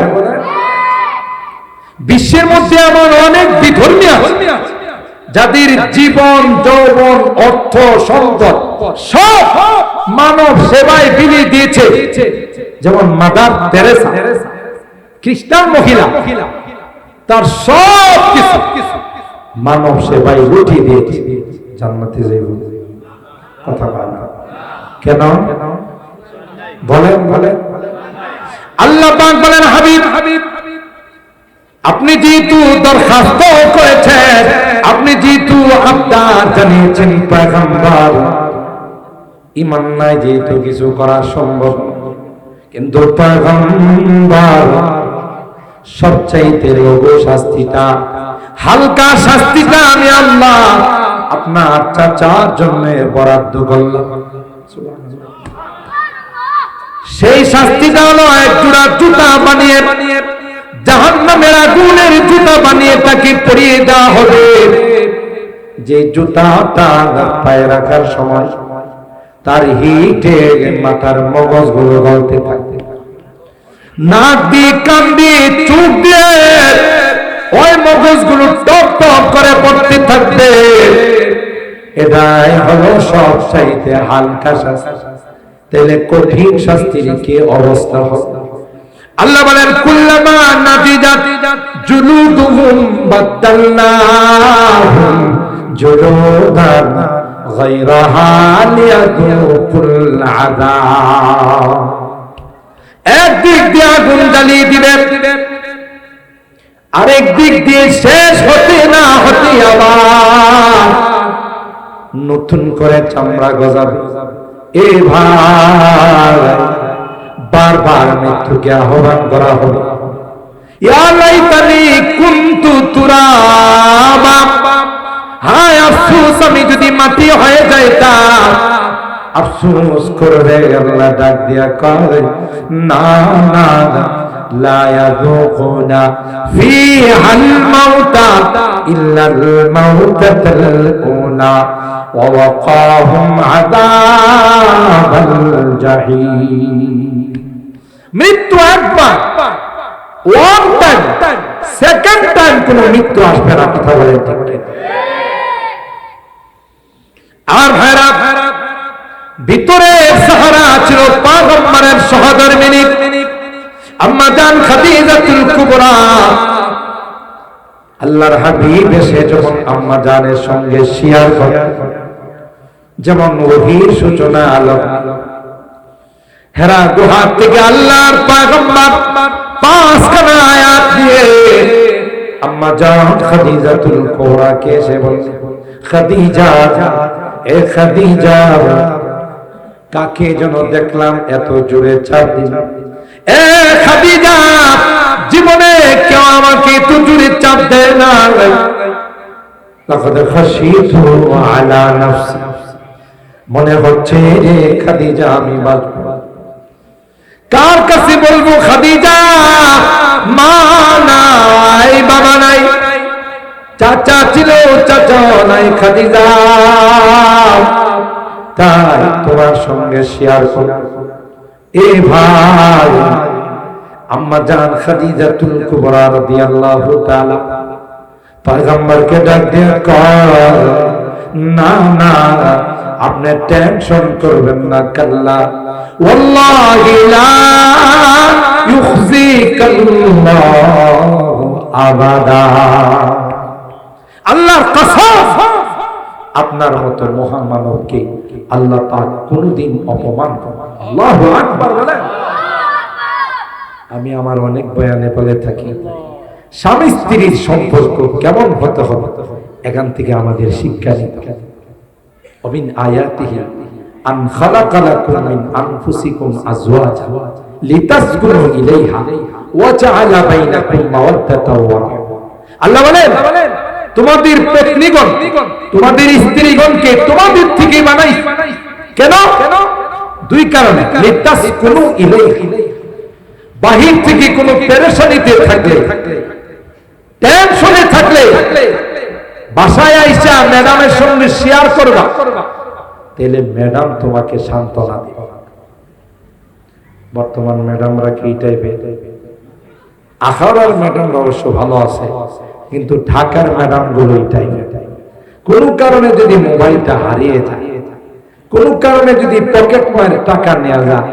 বিশ্বের মধ্যে এমন অনেক বিধর্মী আছে যাদের জীবন, যৌবন, অর্থ, সম্পদ সব মানব সেবায় বিলিয়ে দিয়েছে। যেমন মাদার তেরেসা, খ্রিস্টান মহিলা, তার সব কিছু মানব সেবায় লুটিয়ে দিয়েছে, জান্নাতে যাইব। কথা বলেন কেন? বলেন বলেন। আল্লাহ পাক বলেন, হাবিব আপনি যেহেতু দরখাস্ত করেছেন, আপনি যেহেতু আবদার জানিয়েছেন, পয়গম্বর ঈমান নাই যেহেতু কিছু করা সম্ভব, কিন্তু পয়গম্বর সবচাইতে লঘু শাস্তিটা, হালকা শাস্তিটা আমি আল্লাহ আপনার চাচার জন্য বরাদ্দ করলাম। সেই শাস্তিটা হলো এক জোড়া জুতা বানিয়ে, জাহান্নামের আগুনের জুতা বানিয়ে তাকে পরিয়ে দেওয়া হবে। যে জুতাটা পায়ে রাখার সময় তার হিটে মাথার মগজগুলো গলতে থাকবে, নাক দিয়ে, কান দিয়ে, চোখ দিয়ে ওই মগজগুলো টপ টপ করে পড়তে থাকবে। এটাই হলো সবচাইতে হালকা শাস্তি। তাহলে কঠিন শাস্তির কি অবস্থা হবে? আল্লাহ বলেন, কুল্লামা নাদিজাত জুলুদুহুম বাদদালনাহুম জুলুদান গায়রাহা লিয়াযুকুল আযাব। একদিক দিয়ে আগুন জ্বালিয়ে দিবেন, আরেক দিক দিয়ে শেষ হতে না হতে আবার নতুন করে চামড়া গজাবে। এ ভাই, বারবার মৃত্যুকে আহ্বান করা হবে। ইয়া লাইতানি কুনতু তুরাবা, হায় আফসোস আমি যদি মাটি হয়ে যাইতাম। আফসোস করবে আল্লাহ ডাক দিয়া কয়, না না, লা ইয়াযুকুনা ফীহাল মাউতা ইল্লাল মাউতাতাল উলা ওয়া ওয়াকাহুম আযাবাল জাহিম। মৃত্যু একবার, ওয়ান টাইম, সেকেন্ড টাইম কোন মৃত্যু আসবে না। কথা বলেন ঠিক ঠিক? আর ভাইরা, ভিতরে সাহারা ছিল পয়গম্বরের সহধর্মিনী আম্মা জান খাদিজাতুল কুবরা। আল্লাহর হাবিব এসে যখন আম্মা জানের সঙ্গে শেয়ার করে, যেমন ওহীর সূচনা আলোক, হেরা গুহা থেকে আল্লাহর পয়গম্বর 5খানা আয়াত দিয়ে আম্মা জান খাদিজাতুল কুবরা কে এসে বলছে, খাদিজা, এ খাদিজা, কাকে যেন দেখলাম এত জোরে চাপ দিল। এ খাদিজা, জীবনে কেউ আমাকে এত জোরে চাপ দেয় না। লাকাদ খাশিতু আলা নাফসি, মনে হচ্ছে যে খাদিজা আমি বাঁচব। কার কাছে বলবো খাদিজা? মা নাই, বাবা নাই, চাচা ছিল, চাচা নাই, খাদিজা তাই তোমার সঙ্গে শেয়ার করো। এ ভাই, আম্মা জান খাদিজাতুল কুবরা রাদিয়াল্লাহু তাআলা পয়গম্বরকে ডাক দিয়ে কয়, না না, আপনি টেনশন করবেন না, কাল্লা ওয়াল্লাহি লা ইউখজিকাল্লাহু আবাদা। আল্লাহর কসম, আপনার মতো মহান মানবকে আল্লাহ পাক কোনদিন অপমান করেন। আল্লাহু আকবার বলেন। আমি আমার অনেক বয়ানে বলে থাকি, স্বামী স্ত্রীর সম্পর্ক কেমন হতে হবে, এখান থেকে আমাদের শিক্ষা নিতে হবে। ওমিন আয়াতিহি আন খালাকা লাকুম মিন আনফুসিকুম আজওয়াজা লিতাসকুনু ইলাইহা ওয়া জাআলা বাইনাকুম মাওয়াদ্দাতাও ওয়া রাহমা। আল্লাহ বলেন, তোমাদের পত্নীগণ, তোমাদের স্ত্রীগণকে তোমাদের থেকে বানাই। কেন? দুই কারণে। লিতাসকুনু ইলাইহি, বাহির থেকে কোনো পেরেশানিতে থাকলে, টেনশনে থাকলে বাসায় আইসা ম্যাডামের সঙ্গে শেয়ার করবা, তাহলে ম্যাডাম তোমাকে সান্ত্বনা দিবে। বর্তমান ম্যাডামরা কি টাইপের? আখাউড়ার ম্যাডামরা অবশ্য ভালো আছে, কিন্তু ঢাকার ম্যাডাম গুলো এই টাইপের। কোন কারণে যদি মোবাইলটা হারিয়ে যায়, কোন কারণে যদি পকেট মারে টাকা নেওয়া যায়,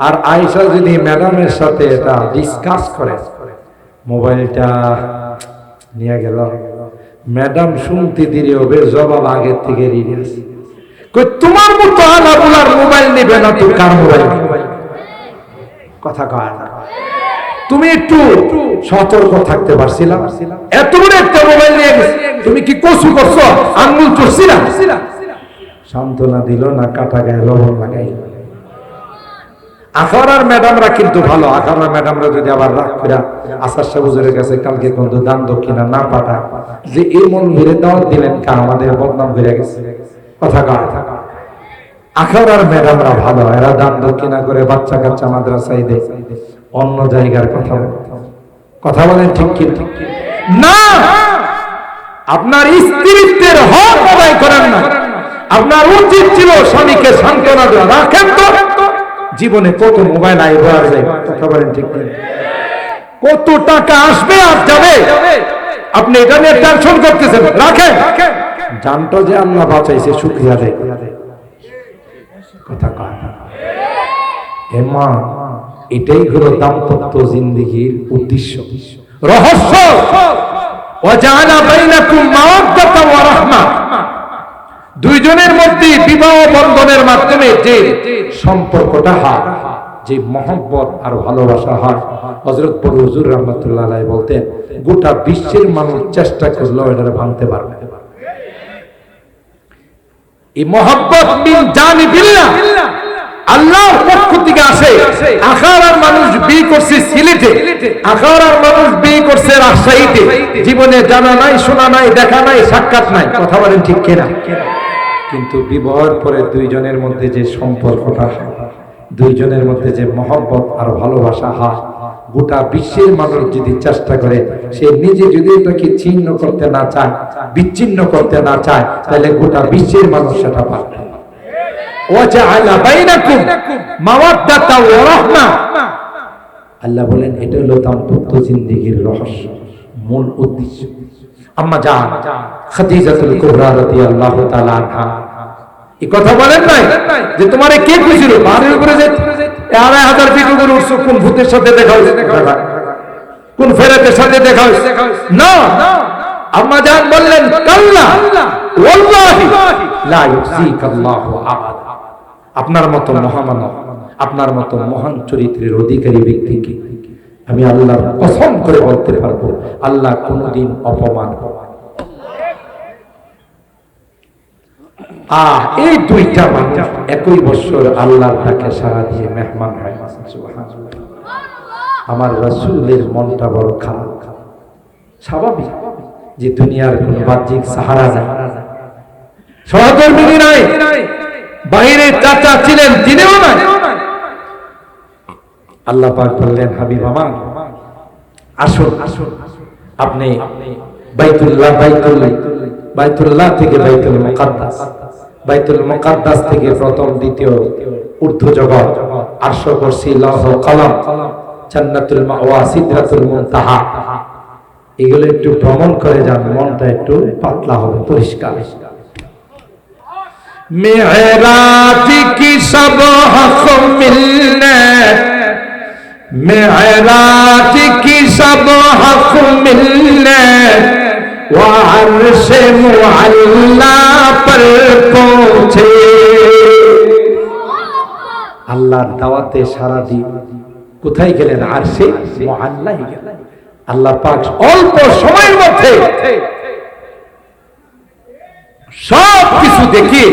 আর আয়েশা যদি ম্যাডামের সাথে এটা ডিসকাস করে, মোবাইলটা নিয়ে গেল, ম্যাডাম শুনতে দেরি হবে, জবাব আগের থেকে রেডি আছে। কই তোমার মতো আলাবুলার মোবাইল নেবে না, তো কার মোবাইল? কথা কয় না। তুমি একটু সতর্ক থাকতে পারছিলাম? এত বড় একটা মোবাইল নিয়ে গেছে, তুমি কি কসু করছো? আঙ্গুল চড়ছিলা? সান্ত্বনা দিল না, কাটা গায়ে লবণ লাগাই। আখাউড়ার ম্যাডামরা কিন্তু ভালো। আখাউড়ার ম্যাডামরা যদি আবার রাগ করে আসার সাহুজুরের কাছে কালকে কিন্তু দান দক্ষিণা না পাঠায়, যে এই মন ঘিরে দাওয়াত দিলেন কা, আমাদের বদনাম হয়ে গেছে। কথা কয়। আখাউড়ার ম্যাডামরা ভালো, এরা দান দক্ষিণা করে বাচ্চা কাচ্চা মাদ্রাসায় দেয়, অন্য জায়গার কথা বলেন ঠিক কি না? আপনার স্ত্রীত্বের হক আদায় করেন না। আপনার উচিত ছিল স্বামীকে সান্ত্বনা দেওয়া। রাখেন তো, জীবনে কত মোবাইল আইবে আর যাবে, কথা বলেন ঠিক কি? কত টাকা আসবে আর যাবে, আপনি এটা নিয়ে টেনশন করতেছেন। রাখেন, জানতো যে আল্লাহ বাঁচাইছে, শুকরিয়া দেয়। কথা কয় না। মা, এটাই হলো দাম্পত্য জিন্দেগীর উদ্দেশ্য, রহস্য। ওয়াজাআলা বাইনাকুম মাওয়াদ্দাতান ওয়া রাহমা, দুইজনের মধ্যে বিবাহ বন্ধনের মাধ্যমে যে সম্পর্কটা হয়, যে মহব্বত আর ভালোবাসা হয়, হযরত বড় হুজুর রাহমাতুল্লাহ আলাইহি বলতেন, গোটা বিশ্বের মানুষ চেষ্টা করলেও এটা ভাঙতে পারবে না। এই মহব্বত মিন জানিবিল্লাহ, আল্লাহর পক্ষ থেকে আসে। আখাউড়ার মানুষ বিয়ে করছে সিলেটে, আখাউড়ার মানুষ বিয়ে করছে রাজশাহীতে, জীবনে জানা নাই, শোনা নাই, দেখা নাই, সাক্ষাৎ নাই। কথা বলেন ঠিক কিনা? কিন্তু বিবাহের পরে দুইজনের মধ্যে যে সম্পর্কটা, দুইজনের মধ্যে যে মহব্বত আর ভালোবাসা হয়, গোটা বিশ্বের মানুষ যদি চেষ্টা করে, সে নিজে যদি এটাকে ছিন্ন করতে না চায়, বিচ্ছিন্ন করতে না চায়, তাহলে গোটা বিশ্বের মানুষ সেটা পাবে। ওয়াজআলা বাইনাকুম মাওয়াদ্দাতান ওয়া রাহমা, আল্লাহ বলেন এটা হলো দাম্পত্য জিন্দেগীর রহস্য, মূল উদ্দেশ্য। আম্মা জান খাদিজাতুল কুবরা রাদিয়াল্লাহু তাআলা আনহা এই কথা বলেন নাই যে তোমারে কে কইছিল বাড়ির উপরে যে 1000 ফিট উপরে উঠছো, কোন ভূতের সাথে দেখা হইছে, কোন ফেরেতের সাথে দেখা হইছে? না, আম্মা জান বললেন কাল্লা ওয়াল্লাহি লা ইউসিকাল্লাহু আহাদ। আপনার মতো মহামানব, আপনার মতো মহান চরিত্রের অধিকারী ব্যক্তিকে আমি আল্লাহর কসম করে বলতে পারবো, আল্লাহ কোনদিন অপমান করেন। এই দুইটা মানুষ একই বছর আল্লাহর ডাকে সাড়া দিয়ে মেহমান হয়। সুবহানাল্লাহ। আমার রাসূলের মনটা বড় খারাপ। স্বাভাবিক যে দুনিয়ার কোন বাহ্যিক সাহারা নাই, সহধর্মিনী নাই, বাইরে চাচা ছিলেন তিনিও নাই। আল্লাহ পাক বললেন, হাবিব আমার আসুন, আপনি বাইতুল্লাহ থেকে বাইতুল মুকাদ্দাস, বাইতুল মুকাদ্দাস থেকে প্রথম দ্বিতীয় ঊর্ধ্ব জগৎ, আরশ, কুরসি, লৌহ কলম, জান্নাতুল মাওয়া, সিদরাতুল মুনতাহা, এগুলো একটু ভ্রমণ করে যান, মনটা একটু পাতলা হবে, পরিষ্কার। মেরাজ কি সব হক মিলনে, মেরাজ কি সব হক মিলনে, ওয়া আরশে মুআল্লা পর পৌঁছে। আল্লাহর দাওয়াতে সারা দিয়ে কোথায় গেলেন? আরশে মুআল্লায় গেলেন। আল্লাহ পাক অল্প সময়ের মধ্যে সব কিছু দেখে,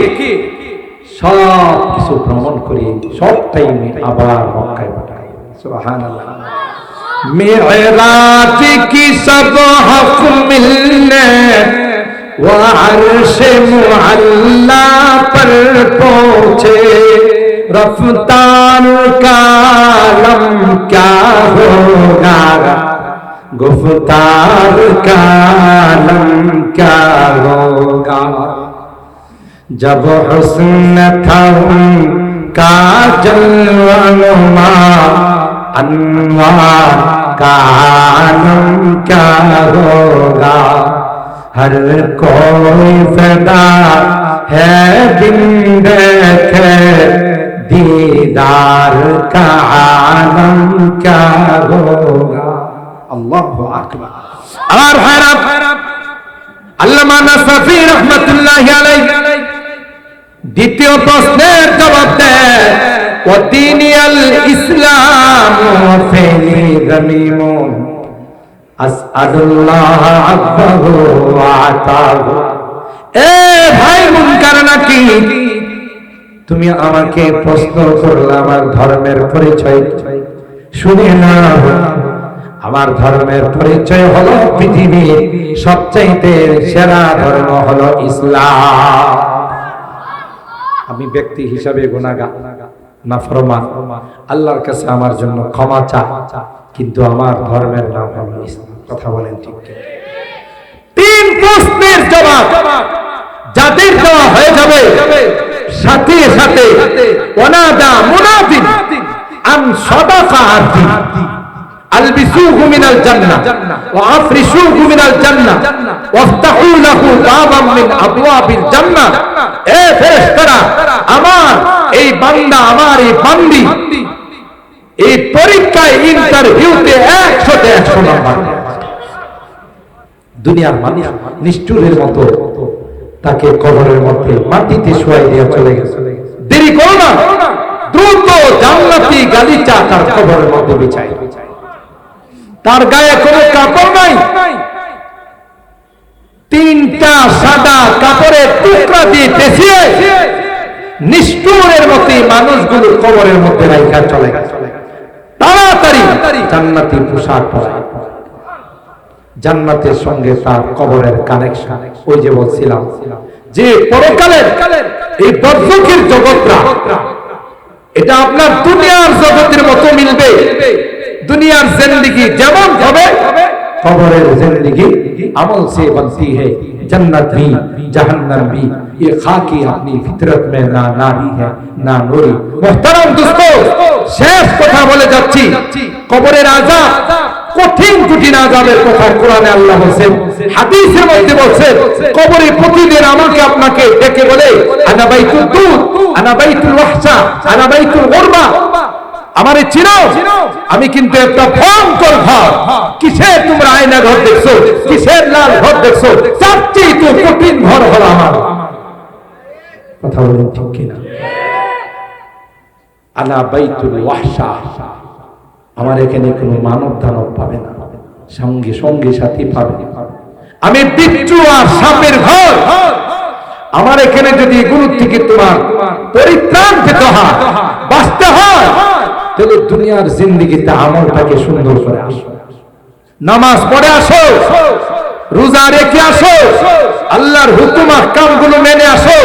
সব কিছু ভ্রমণ করে, সব টাইমে আবার মক্কায় পাঠায়। সুবহানাল্লাহ। মেরাজ কি সব হক মিলনে, वो अर्श मुअल्ला पर पहुंचे, रफ्तार का आलम क्या होगा, गुफ्तार का आलम क्या होगा। जब हुस्न था उनका जलवा, अनवार का आलम क्या होगा। हर कोई फिदा है बिन देखे, दीदार का आलम क्या होगा। अल्लाहु अकबर। और আল্লামা নাসফি রাহমাতুল্লাহি আলাইহি দ্বিতীয় প্রশ্নের জবাব দেন, ওয়া দীনিয়াল ইসলাম ওয়া ফিলি গামিমুন আসআলুল্লাহ আফাহু ওয়া আতাহু। এ ভাই মুনকার নাকির, তুমি আমাকে প্রশ্ন করলে আমার ধর্মের পরিচয়, শুনে না, আমার ধর্মের পরিচয় হলো পৃথিবীর সবচাইতে সেরা ধর্ম হলো ইসলাম। আমি ব্যক্তি হিসাবে গুনাহগার, নাফরমান, আল্লাহর কাছে আমার জন্য ক্ষমা চাই, কিন্তু আমার ধর্মের নাম হলো ইসলাম। কথা বলেন ঠিক কি? তিন প্রশ্নের জবাব যাদের দেওয়া হয়ে যাবে, সাথে সাথে ওয়ানাদা মুনাদিন আন সাদাকা আবদি আলবিসুহু মিনাল জান্নাহ ওয়া আফরিশুহু মিনাল জান্নাহ ওয়াফতাহু লাহু বাবাম মিন আবওয়াবিল জান্নাহ। এ ফেরেশতারা, আমার এই বান্দা, আমার এই বান্দি এই পরীক্ষায় ইন্টারভিউতে 100তে 100 নাম্বার। দুনিয়ার মানুষ নিষ্ঠুরের মতো তাকে কবরের মধ্যে মাটিতে শুয়াই দিয়ে চলে গেছে। দেরি করো না, দ্রুত জান্নাতি গালিচা তার কবরের মধ্যে বিছাই। তার গায়ে কোনো কাপড় নাই, তিনটা সাদা কাপড়ের টুকরা দিয়ে পেঁচিয়ে নিষ্ঠুরের মতো মানুষগুলো কবরের মধ্যে রাখা চলে গেছে। তাড়াতাড়ি জান্নাতি পোশাক পরায়, জান্নাতের সঙ্গে তার কবরের কানেকশন। ওই যে বলছিলাম যে পরকালের এই বর্জকের জগৎটা, এটা আপনার দুনিয়ার জগতের মতো মিলবে। দুনিয়ার জিন্দেগি যেমন হবে, কবরের জিন্দেগি আমল से बनती है। जन्नत भी जहन्नम भी ये खाकी अपनी फितरत में ना नारी है ना नूरी। मुहतरम दोस्तों, শেষ কথা বলে যাচ্ছি, কবরের আযাব কঠিন কঠিন আযাবের কথা কোরআনে আল্লাহ বলেছেন, হাদিসের মধ্যে বলেছেন। কবরে প্রতিদিন আমাকে আপনাকে ডেকে বলে, আনা বাইতুল দুদ, আনা বাইতুল ওয়াহশা, আনা বাইতুল গুরবা। আমারে চিনো, আমি কিন্তু একটা ভয়ঙ্কর ঘর। কিসের তোমরা আয়না ঘর দেখছো, কিসের লাল ঘর দেখছো, তার চেয়ে তো কঠিন ঘর হলো আমার। কথা বলুন ঠিক কিনা? আনা বাইতুল ওয়াহশা, আমার এখানে কোনো মানব দানব পাবে না, সঙ্গে সঙ্গে সাথী পাবে। আমি বিচ্ছু আর সাপের ঘর। আমার এখানে যদি এগুলো থেকে তোমার পরিত্রাণ পেতে হয়, বাঁচতে হয়, তাহলে দুনিয়ার জিন্দেগিতে আমলটাকে সুন্দর করে আসো, নামাজ পড়ে আসো, রোজা রেখে আসো, আল্লাহর হুকুম আহকামগুলো মেনে আসো,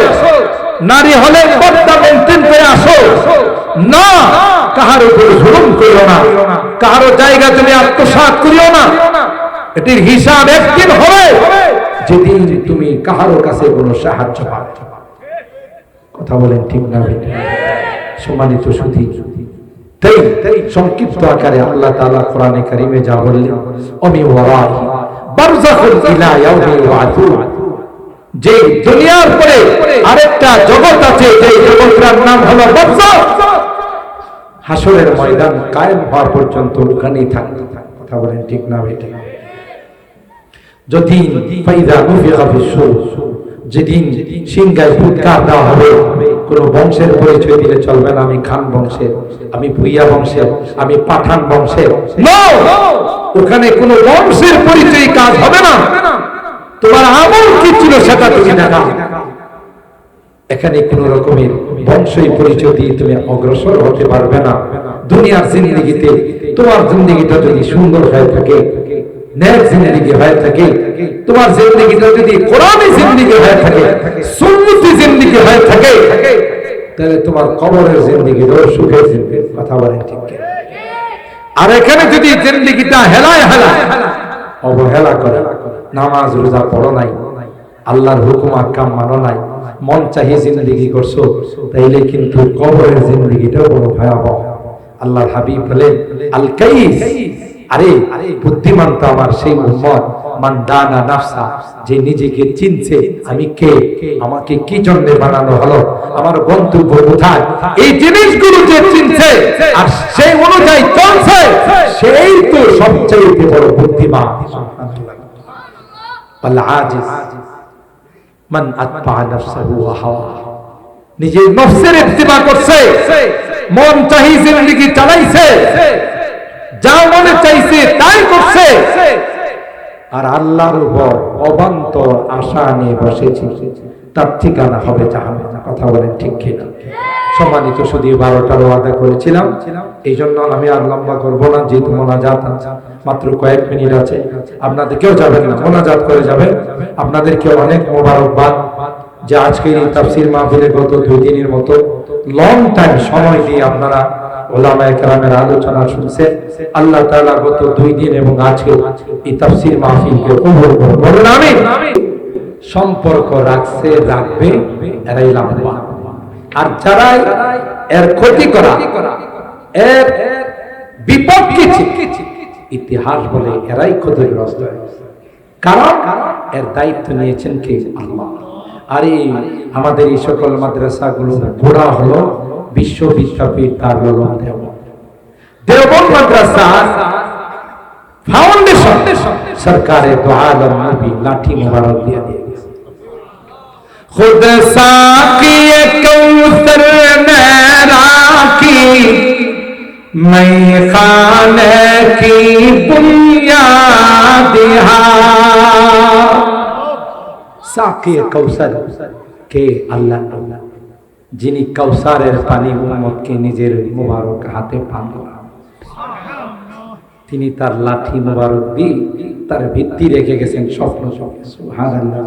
নারী হলে পর্দা মেনটেন করে আসো। না, কাহার উপর জুলুম করিও না, কাহারো জায়গা তুমি আত্মসাৎ করিও না। এটির হিসাব একদিন হবে যেদিন তুমি কাহারো কাছে কোনো সাহায্য পাবে। কথা বলেন ঠিক না? সম্মানিত সুধী, তাই সংক্ষিপ্ত আকারে আল্লাহ তাআলা কোরআনে কারীমে যা বললেন, ওমি ওয়ারাহি বারযাখুন ইলা ইয়াউমি ইউআসুন, যে দুনিয়ার পরে আরেকটা জগৎ আছে, যে জগৎটার নাম হলো বারযাখ। হাসরের ময়দান কায়েম হওয়া পর্যন্ত ওখানেই থাকবে। কথা বলেন ঠিক না বেটি? যদি ফাইদা নুফিখা ফিস-সূর, যেদিন সিংহায় ফুৎকার দেওয়া হবে, কোন বংশের পরিচয় দিলে চলবে না, আমি খান বংশের, আমি ভুইয়া বংশের, আমি পাঠান বংশের। ওখানে কোন বংশের পরিচয় কাজ হবে না। তোমার আমল কি ছিল সেটা তুমি দেখাও। এখানে কোন রকমের বংশই পরিচয় দিয়ে তুমি অগ্রসর হতে পারবে না। দুনিয়ার জিন্দেগিতে তোমার জিন্দেগিটা যদি সুন্দর হয়ে থাকে, নেক জিন্দেগি হয়ে থাকে, তোমার জিন্দেগিটা যদি কোরআনী জিন্দেগি হয়ে থাকে, সুন্নতি জিন্দেগি হয়ে থাকে, তাহলে তোমার কবরের জিন্দেগিটাও সুখের জিন্দেগি। কথা বলেন ঠিক কি? আর এখানে যদি জিন্দেগিটা হেলায় হেলায় অবহেলা করে, নামাজ রোজা পড়ো নাই, আল্লাহর হুকুম আহকাম মানো নাই, মন চাহি জিন্দেগি করছো, তাইলে কিন্তু কবরের জিন্দেগিটাও বড় ভয়াবহ। আল্লাহর হাবিব বলেন আল কাইস, আরে বুদ্ধিমান তো আমার সেই উম্মত মান দানা নাফসা, যে নিজেকে চিনছে আমি কে, আমাকে কি জন্য বানানো হলো, আমার গন্তব্য কোথায়, এই জিনিসগুলো যে চিনছে আর সেই অনুযায়ী চলছে, সেই তো সবচেয়ে বড় বুদ্ধিমান। আল আজিজ মান আতবা নাফসাহু ওয়া হাওয়া, নিজের নফসের ইত্তিবা করছে, মন চাহি জিন্দেগি চালাইছে, যা মনে চাইছে তাই করছে, আর আল্লাহর উপর অবান্তর আশা নিয়ে বসেছে, তার ঠিকানা হবে জাহান্নাম। কথা বলেন ঠিক কিনা? সম্মানিত শুধু 12টার ওয়াদা করেছিলাম, এই জন্য আমি আর লম্বা করবো না, যেহেতু মোনাজাত মাত্র কয়েক মিনিট আছে। আপনাদের কেউ যাবেন না, মোনাজাত করে যাবেন। আপনাদেরকে অনেক মোবারকবাদ যে আজকের এই তাফসীর মাহফিলে গত 2 দিনের মতো লং টাইম সময় দিয়ে আপনারা ওলামায়ে কেরামের আলোচনা শুনছেন। আল্লাহ তাআলা গত 2 দিন এবং আজকে এই তাফসীর মাহফিলকে কবুল করুন, বলুন আমিন। সম্পর্ক রাখছে, রাখবে, এরাই লাভবান। আর যারা এর ক্ষতি করা, এর বিপক্ষে, ইতিহাস বলে এরাই ক্ষতিগ্রস্ত, কারণ এর দায়িত্ব নিয়েছেন কে? আল্লাহ। আর আমাদের এই সকল মাদ্রাসাগুলো গোড়া হলো বিশ্ববিদ্যাপীঠ দারুল উলুম দেওবন্দ মাদ্রাসা ফাউন্ডেশন সরকারে দো আলম নবী লাঠি মোবারক দিয়ে দিয়েছে। खुद साकी कौसर मेरा की मैं खाने की बुनियाद साकी कौसर के अल्लाह, যিনি কাউসারের পানি উম্মতকে নিজের মোবারক হাতে পান করান, তিনি তার লাঠি মোবারক দিয়ে তার ভিত্তি রেখে গেছেন স্বপ্ন। সুবহানাল্লাহ।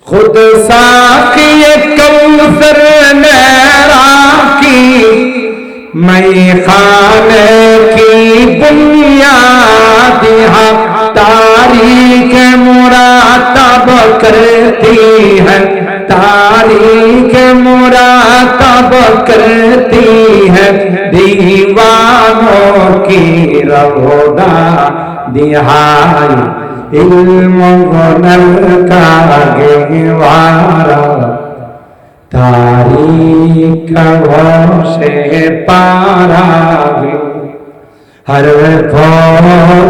खुद साकी कौसर मेरा की मैं खाने की बुनियाद तारीख मुरातब करती है, तारीख मुरातब करती है दीवानों की रौदा दिहाई इल्म गुनल का गहवारा तारीख से पारा हर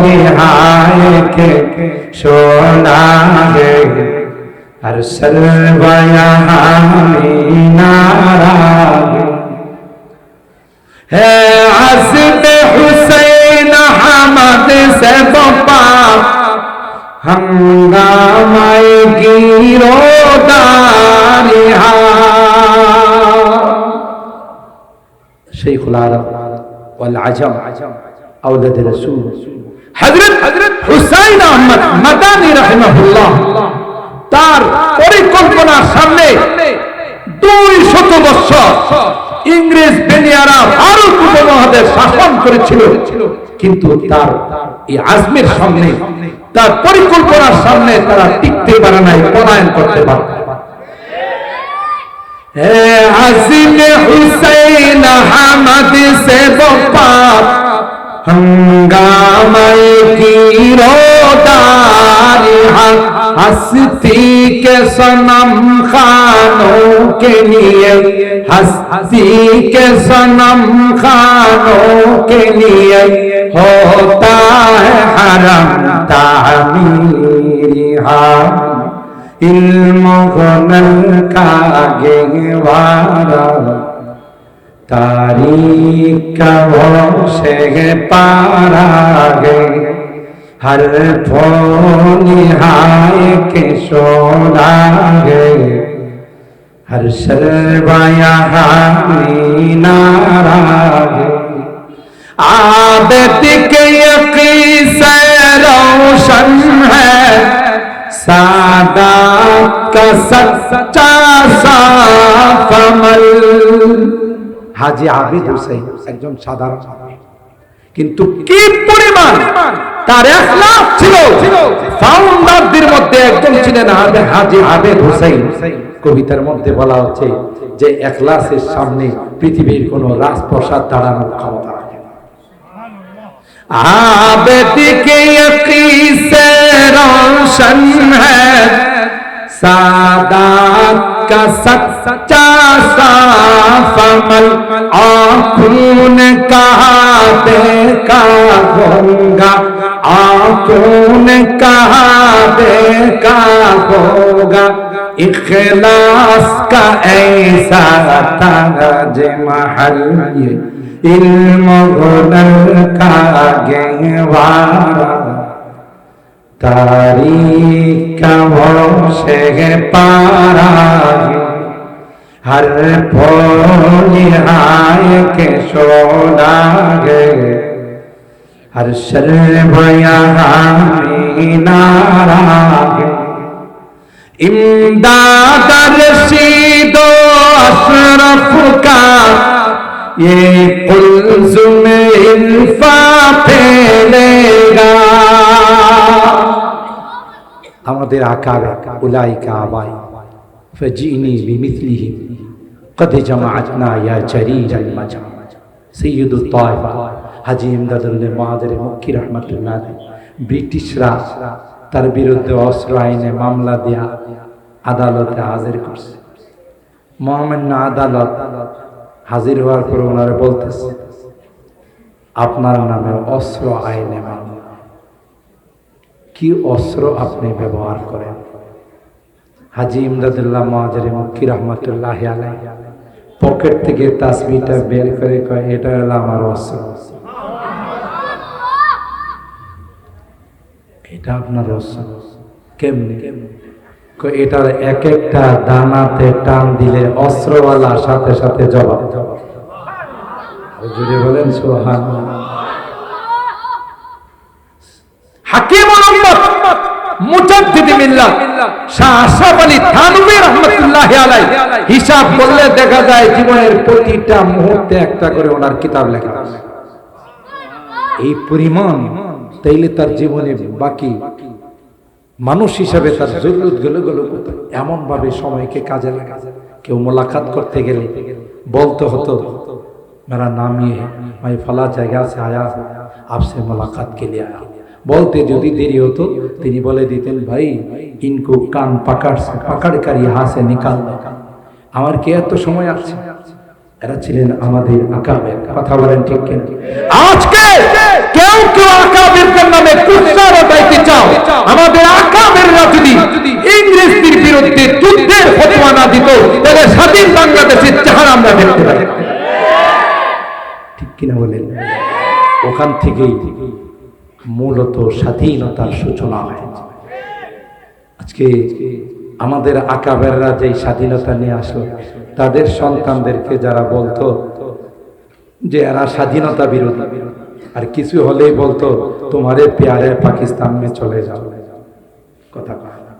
निहाय के सोना है हर सरवया नारा है आसिफ हुसैन अहमद से बपा हंगामाए गिरोदारिहा शेखुल आरब वल अजम औलद रसूल हजरत हुसैन अहमद मदानी रहमतुल्लाह তার পরিকল্পনার সামনে 200 বছর ইংরেজ বেনিয়ারা ভারত উপমহাদেশ শাসন করেছিল, কিন্তু তার এই আজমের সামনে, তার পরিকল্পনার সামনে তারা টিকতে পারে নাই, পলায়ন করতে পারে। হে আযিম হুসাইন আহমদ সে বপা हंगामे गिरोदारी हस्ती के सनम खानों के लिए, हस्ती के सनम खानों के लिए होता है हरम तामीरिहा इल्म गुनल का गहवारा तारीख से पारा गे हर निहाय के सोना गे हर सरवाया नारा गे आदत के यकीन से रोशन है सादात का सच्चा साफ अमल। हाजी आबिद हुसैन একজন সাধারণ কিন্তু কি পরিমাণ তার ইখলাস ছিল। ফাউন্ডারদের মধ্যে একজন ছিলেন হাজী আবিদ হুসাইন। কবিতার মধ্যে বলা হচ্ছে যে ইখলাসের সামনে পৃথিবীর কোনো রাজপ্রাসাদ দাঁড়ানোর ক্ষমতা রাখে না। आबिद के यकीन से रोशन है सादात का सच्चा साफ अमल। आँखों ने कहा देखा होगा, आँखों ने कहा देखा होगा, इखलास का ऐसा ताज महल ये इल्म हुनर का गहवारा। तारीख का वो शेह पारा हर फूल हाय के शोला है, हर शर्ब यहाँ नारा है। इमदाद रशीद अशरफ का ये कुल्ज़ुम इल्फा फैलेगा। আমাদের আকাবে উলাইকা আবাই ফাজিনি বিমিথলিহি কদ জামাআতনা ইয়া জারিরাল মাজা। সাইয়্যিদুত তায়েফা হাজী ইমদাদুল্লাহ মুআযির মক্কি রাহমাতুল্লাহ। ব্রিটিশরা তার বিরুদ্ধে অস্ত্র আইনে মামলা দিয়া আদালতে হাজির করছে। মহামান্য আদালত হাজির হওয়ার পর ওনারা বলতেছে আপনার নামে অস্ত্র আইনে মামলা। কি অস্ত্র আপনি ব্যবহার করেন? হাজী ইমদাদুল্লাহ মুআযির মক্কি রাহমাতুল্লাহ আলাইহি পকেট থেকে তাসবিহটা বের করে কয় এটা হলো আমার অস্ত্র। এটা আপনার অস্ত্র? কেমনে? এটার এক একটা দানাতে টান দিলে অস্ত্রওয়ালা সাথে সাথে জবাব। জুড়ে বলেন সুবহানাল্লাহ। হাকিমুল উম্মত মুজাদ্দিদ মিল্লাত শাহ আশরাফ আলী থানভী রাহমাতুল্লাহ আলাইহি হিসাব করলে দেখা যায় জীবনের প্রতিটা মুহূর্তে একটা করে ওনার কিতাব লেখা আছে। এই পরিমাণ তাইলে তার জীবনে বাকি মানুষ হিসাবে তার জরুরত গুলো এমন ভাবে সময়কে কাজে লাগা। কেউ মোলাকাত করতে গেলে বলতে হতো मेरा नाम ये है, मैं फला जगह से आया हूँ, आपसे मुलाकात के लिए आया। বলতে যদি দেরি হতো তিনি বলে দিতেন ভাই ইনকো কান পকড় কর यहाँ से निकाल दो। আমার কি এত সময় আছে? এরা ছিলেন আমাদের আকাবের। কথা বলেন ঠিক কিনা? আজকে কেউ কেউ আকাবেরদের নামে কুৎসা রটাইতে চাও। আমাদের আকাবেররা যদি ইংরেজদের বিরুদ্ধে যুদ্ধের ফতোয়া না দিত তাহলে স্বাধীন বাংলাদেশের চেহারা আমরা দেখতে পারি। ঠিক কিনা বলেন? ওখান থেকেই মূলত স্বাধীনতার সূচনা হয়। আজকে আমাদের আকাবেররা যে স্বাধীনতা নিয়ে আসলো তাদের সন্তানদেরকে যারা বলতো যে এরা স্বাধীনতা বিরোধী, আর কিছু হলেই বলতো তোমারে প্যারে পাকিস্তান মে চলে যাও। কথা কয় না?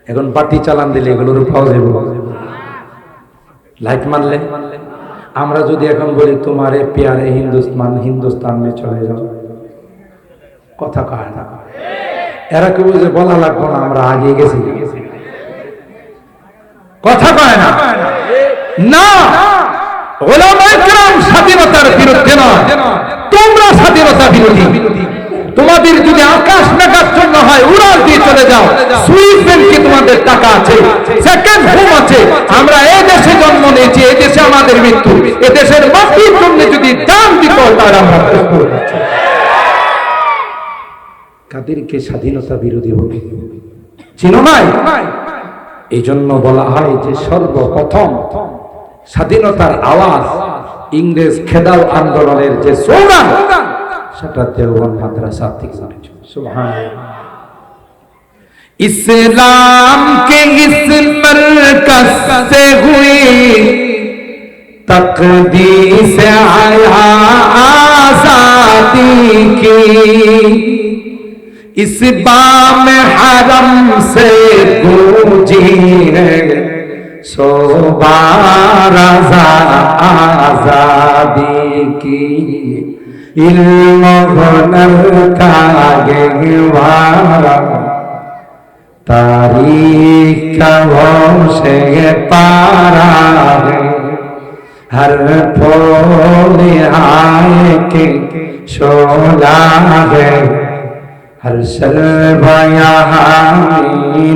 এখন বাতি চালান দিলে এগুলোর উঠাও যাবে, লাইট মারলে। আমরা যদি এখন বলি তোমারে প্যারে হিন্দুস্তান মে চলে যাও, কথা কয় না? এরা কেউ যে বলা লাগবো না, আমরা আগে গেছি। কথা কয় না? না, উলামায়ে কেরাম স্বাধীনতার বিরুদ্ধে নয়, তোমরা স্বাধীনতা বিরোধী। তোমাদের যদি আকাশ মেঘার জন্য হয় উড়াল দিয়ে চলে যাও। সুইস ব্যাংকে তোমাদের টাকা আছে, সেকেন্ড হোম আছে। আমরা এই দেশে জন্ম নিয়েছি, এই দেশে আমাদের মৃত্যু। এই দেশের মাটির জন্য যদি দান দিতে হয় তাহলে আমরা প্রস্তুত আছি। কাদেরকে স্বাধীনতা বিরোধী বলি? চিনো নাই? এই জন্য বলা হয় যে সর্বপ্রথম স্বাধীনতার আওয়াজ ইংরেজ খেদাও আন্দোলনের যে স্লোগান সেটা দেওবন্দ মাদ্রাসা থেকে শুনেছি। সুবহানাল্লাহ। ইসলাম কে ইস মরকজ সে হুই तकदीस आया आजादी की, इस बाम हरम से गूंजी है सो बार आजादी की। इल्म हुनर का गहवारा तारीख का से पारा है, हर फूल आए के शोला है, हर शर्बा यहाँ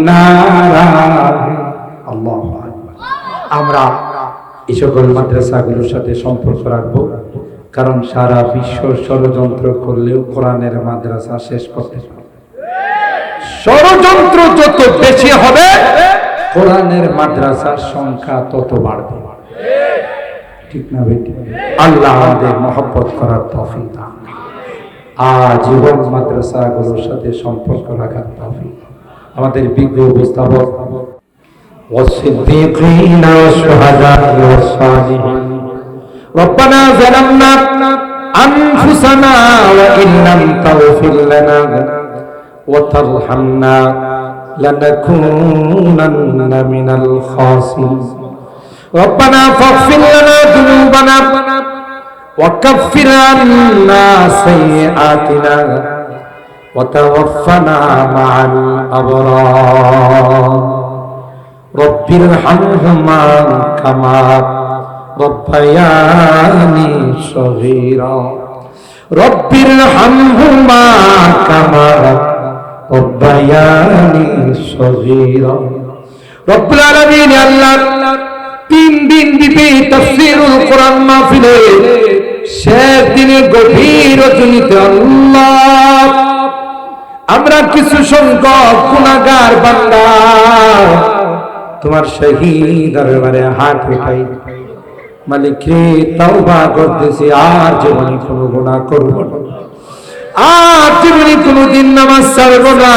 नारा है। আল্লাহু আকবার। আমরা এই সকল মাদ্রাসাগুলোর সাথে সম্পর্ক রাখবো, কারণ সারা বিশ্ব ষড়যন্ত্র করলেও কোরআনের মাদ্রাসা শেষ করতে পারবে। ষড়যন্ত্র যত বেশি হবে কোরআনের মাদ্রাসার সংখ্যা তত বাড়বে। ঠিক না বেটি? আল্লাহ আমাদের মহব্বত করার তৌফিক দান, আজীবন মাদ্রাসাগুলোর সাথে সম্পর্ক রাখার তৌফিক। আমাদের বিজ্ঞ উপস্থাপক والصديقين والشهداء والصالحين ربنا ظلمنا أنفسنا وإن لم تغفر لنا وترحمنا لنكونن من الخاسرين ربنا فاغفر لنا ذنوبنا وكفر عنا سيئاتنا وتوفنا مع الأبرار رب ارحمهما كما ربياني صغيرا رب ارحمهما كما ربياني صغيرا رب العالمين আল্লাহ 3 দিন ব্যাপী তাফসীরুল কোরআন মাহফিলে শেষ দিনে গভীর রজনীতে আল্লাহ আমরা কিছু সংখ্যক গুনাহগার বান্দা তোমার শহীদ দরবারে হাত উঠাই মালিক রে তওবা করতেছি, আর জীবনে কোনো গুনাহ করব না, আর জীবনে কোনোদিন নামাজ ছাড়ব না,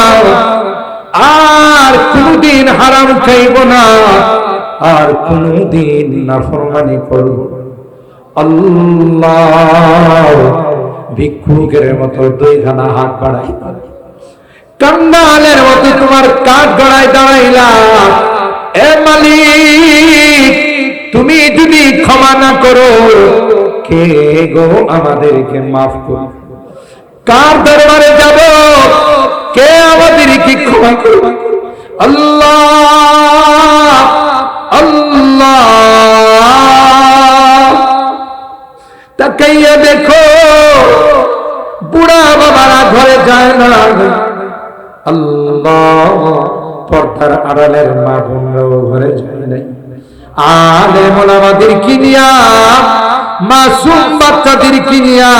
আর কোনোদিন হারাম খাইব না, আর কোনোদিন নাফরমানি করব না। আল্লাহ ভিক্ষুকের মতো দুইখানা হাত বাড়াই, কাঙ্গালের মতো তোমার কাঠ গড়ায় দাঁড়াইলা। এ মালিক তুমি যদি ক্ষমা না করো কে গো আমাদেরকে মাফ করো? কার দরবারে যাব? কে আমাদেরকে ক্ষমা করবে? আল্লাহ আল্লাহ তাকাইয়া দেখো, বুড়া বাবারা ঘরে যায় না। আল্লাহ পর্দার আড়ালের মা বোনরাও ঘরে যায় নাই। আলেম ওলামাদের কিনিয়া, মাসুম বাচ্চাদের কিনিয়া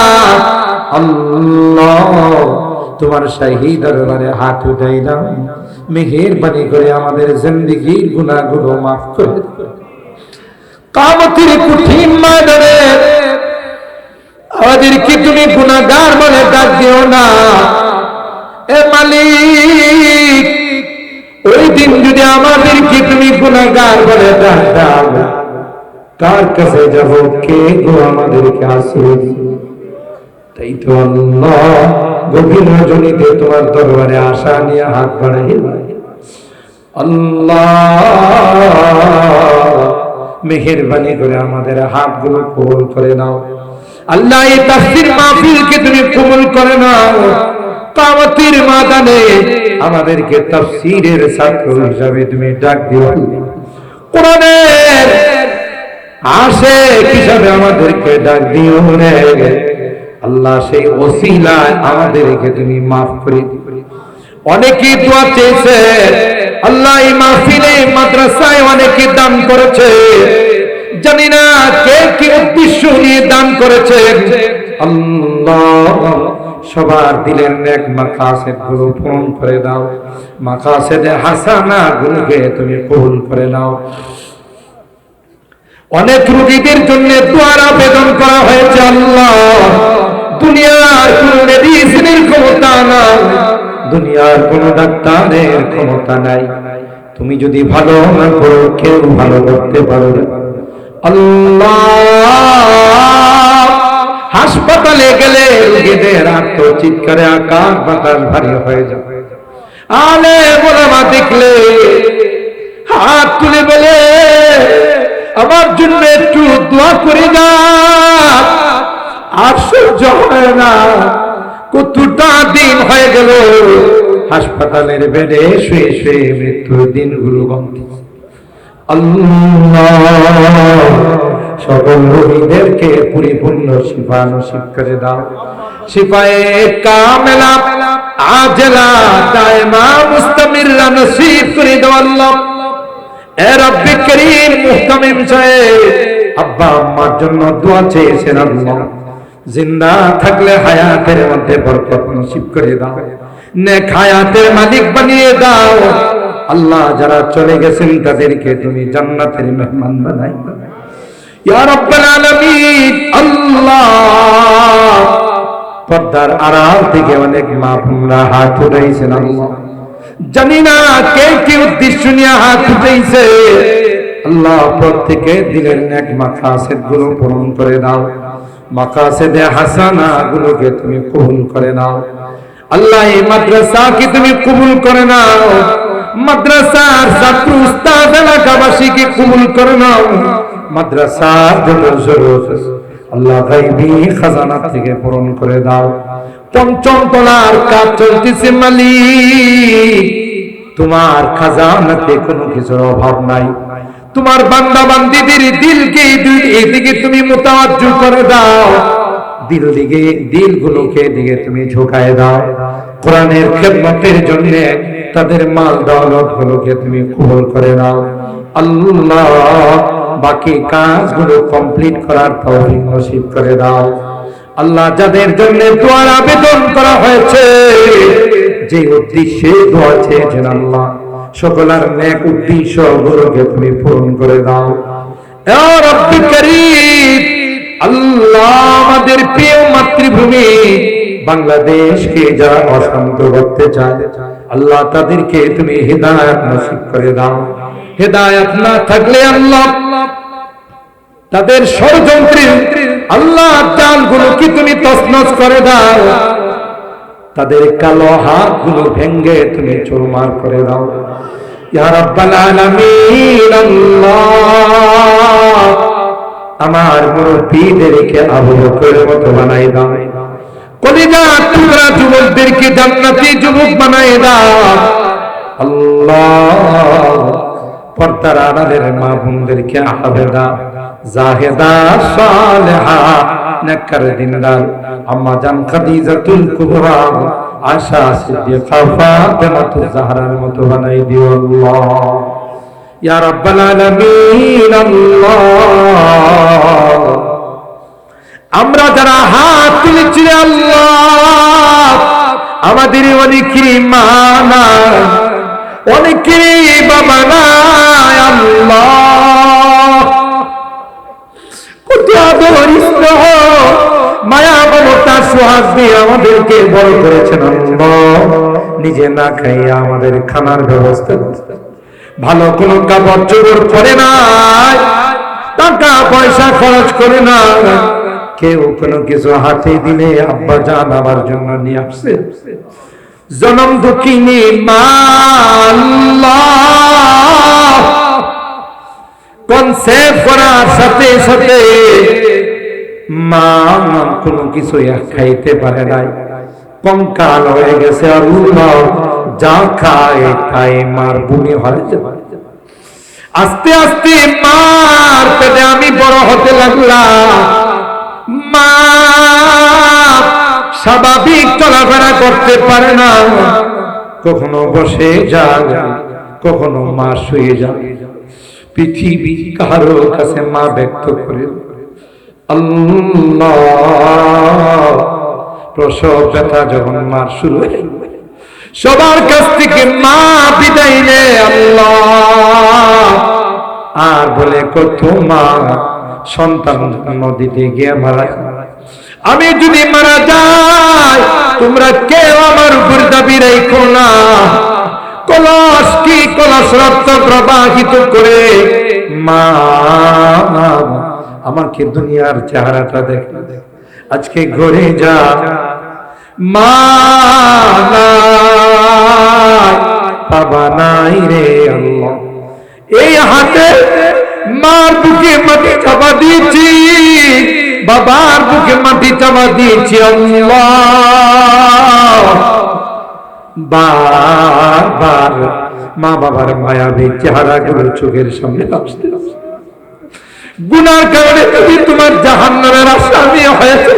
আল্লাহ তোমার শাহী দরবারে হাত উঠাইলাম, মেহেরবানি করে আমাদের জিন্দেগীর গুনাহগুলো মাফ করে দাও। কিয়ামতের কঠিন ময়দানে আমাদেরকে তুমি গুনাহগার বলে ডাক দিও না। এ মালিক ওই দিন যদি আমাদেরকে তুমি গুনাহগার বলে ডাক দাও, কার কাছে যাব? কে গো আমাদেরকে আশ্রয় দিবে? তাই তো আল্লাহ গভীর রজনীতে তোমার দরবারে আশা নিয়ে হাত বাড়াইলাম। আল্লাহ মেহেরবানি করে আমাদের হাতগুলো কবুল করে নাও। আল্লাহ এই তাফসীর মাহফিলকে তুমি কবুল করে নাও। কিয়ামতের ময়দানে আমাদেরকে তাফসীরের ছাত্র হিসাবে তুমি ডাক দিও। কোরআনের আশিক হিসাবে আমাদেরকে ডাক দিও রে আল্লাহ। সেই ওসিলায় আমাদেরকে তুমি মাফ করে দিও। অনেকে দোয়া চেয়েছে আল্লাহ, এই মাহফিলে মাদ্রাসায় অনেকে দান করেছে, জানি না কে কি উদ্দেশ্য নিয়ে দান করেছে। আল্লাহ সবার দিলের নেক মাকাসেদ গুলো পূরণ করে দাও, মাকাসেদে হাসানা গুলোকে তুমি কবুল করে নাও। অনেক রোগীদের জন্য দোয়ার আবেদন করা হয়েছে আল্লাহ। দুনিয়ার কোন মেডিসিনের ক্ষমতা নাই, দুনিয়ার কোন ডাক্তারের ক্ষমতা নাই। তুমি যদি ভালো না করো কেউ ভালো করতে পারবে। আল্লাহ। হাসপাতালে গেলে রোগীদের আর্তচিৎকারে আকাশ বাতাস ভারী হয়ে যায়। আলেম ওলামা দেখলে হাত তুলে বলে, আমার জন্য একটু দোয়া করে না। আর সহ্য হয় না, কতটা দিন হয়ে গেল হাসপাতালের বেডে শুয়ে শুয়ে মৃত্যুর দিনগুলো গন্থ। আল্লাহ, সকল রোগীদেরকে পরিপূর্ণ শিফা নসিব করে দাও। শিফায়ে কামেলা আজলা দায়মা মুস্তামিররা নসিব করে দাও আল্লাহ। এ রব্বে করিম, মুহতামিম সাহেব আব্বা আম্মার জন্য দোয়া চেয়েছেন আল্লাহ। জিন্দা থাকলে হায়াতের মধ্যে বরকত নসিব করে দাও, নেক হায়াতের মালিক বানিয়ে দাও আল্লাহ। যারা চলে গেছেন তাদেরকে তুমি জান্নাতের মেহমান বানাই দাও ইয়া রাব্বাল আলামিন। আল্লাহ, পর্দার আড়াল থেকে অনেক মা বোনরা হাত উঠাইছেন আল্লাহ। জানি না কে কি উদ্দেশ্য নিয়ে হাত উঠাইছে আল্লাহ। প্রত্যেকে দিলের নেক মাকাসেদ গুলো পূরণ করে দাও, মাকাসেদে হাসানা গুলোকে তুমি কবুল করে নাও আল্লাহ। এই মাদ্রাসাকে তুমি কবুল করে নাও, মাদ্রাসার ছাত্র উস্তাদ এলাকাবাসীকে কবুল করে নাও। মাদ্রাসার যত জরুরত আল্লাহ গায়বী খাজানা থেকে পূরণ করে দাও। পঞ্চম তলার কাজ চলতেছে মালিক, তোমার খাজানাতে কোনো কিছুর অভাব নাই। তোমার বান্দা বান্দীদের দিলকে এদিকে তুমি মুতাওয়াজ্জু করে দাও, দিলগুলোকে দিকে তুমি ঝুঁকায় দাও। কোরআনের খেদমতের জন্য তাদের মাল দৌলত গুলোকে তুমি কবুল করে নাও আল্লাহ। বাকি কাজগুলো কমপ্লিট করার তৌফিক নসিব করে দাও আল্লাহ। যাদের জন্য দোয়ার আবেদন করা হয়েছে, যে উদ্দেশ্যে দোয়া চেয়েছেন আল্লাহ, সকলের নেক উদ্দেশ্য গুলোকে তুমি পূরণ করে দাও ইয়া রাব্বি কারীম। আল্লাহ, আমাদের প্রিয় মাতৃভূমি বাংলাদেশকে যারা অশান্ত করতে চায় আল্লাহ, তাদেরকে তুমি হিদায়াত নসিব করে দাও। হিদায়াত না থাকলে আল্লাহ, তাদের ষড়যন্ত্রের আল্লাহ জালগুলোকে তুমি তছনছ করে দাও, তাদের কালো হাতগুলো ভেঙ্গে তুমি চুরমার করে দাও ইয়া রাব্বাল আলামিন। আল্লাহ, আমার মুরব্বিদেরকে আবু বকরের মতো বানাই দাও, কলিজার টুকরা যুবকদেরকে জান্নাতি যুবক বানাই দাও আল্লাহ। পর্দার আড়ালের মা বোনদেরকে আবেদা জাহেদা সালেহা নেককার দিনদার আম্মা জান খাদিজাতুল কুবরা আয়েশা সিদ্দিকা ফাতেমাতুজ জাহরার মতো বানাই দিও আল্লাহ ইয়া রাব্বাল আলামিন। আল্লাহ, আমরা যারা হাত তুলেছি আল্লাহ, আমাদের অনেকেরই মা নাই, অনেকেরই বাবা নাই আল্লাহ। কত আদর স্নেহ মায়া মমতা সোহাগ দিয়ে আমাদেরকে বড় করেছেন আল্লাহ। নিজে না খাইয়া আমাদের খানার ব্যবস্থা, ভালো কোনো কাপড় চোপড় পরে নাই, টাকা পয়সা খরচ করে না, কেউ কোনো কিছু হাতে দিলে আব্বা জান আমার জন্য নিয়ে আসছে। জনম দুঃখিনী মা আল্লাহ, কনসেপ্ট করার সাথে সাথে মা কোনো কিছু খাইতে পারে নাই, কঙ্কাল হয়ে গেছে আল্লাহ। যা খায় তাই মার বমি হয়ে যাবে। আস্তে আস্তে মার পেটে আমি বড় হতে লাগলাম। মা স্বাভাবিক চলাফেরা করতে পারে না, কখনো বসে যায়, কখনো মা শুয়ে যায়। পৃথিবী কারো কাছে মা ব্যক্ত করে আল্লাহ। প্রসব ব্যথা যখন মার শুরু হয়, সবার কাছ থেকে মা বিদায় নেয় আল্লাহ। আর বলে কত মা সন্তান নদীতে গিয়ে মারা যায়। আমি যদি মারা যাই, তোমরা কেউ আমার উপর দাবি রেখো না। কলস রক্ত প্রবাহিত করে মা আমাকে দুনিয়ার চেহারাটা দেখ, আজকে ঘরে যা, মা নাই, বাবা নাই রে আল্লাহ। এই হাতে মার বুকে মাটি চাপা দিয়েছি, বাবার বুকে মাটি চাপা দিয়েছি আল্লাহ। বারবার মা বাবার মায়াবী চেহারাগুলো চোখের সামনে আসতে, গুনার কারণে তুমি তোমার জাহান্নামের আসামি হয়েছে।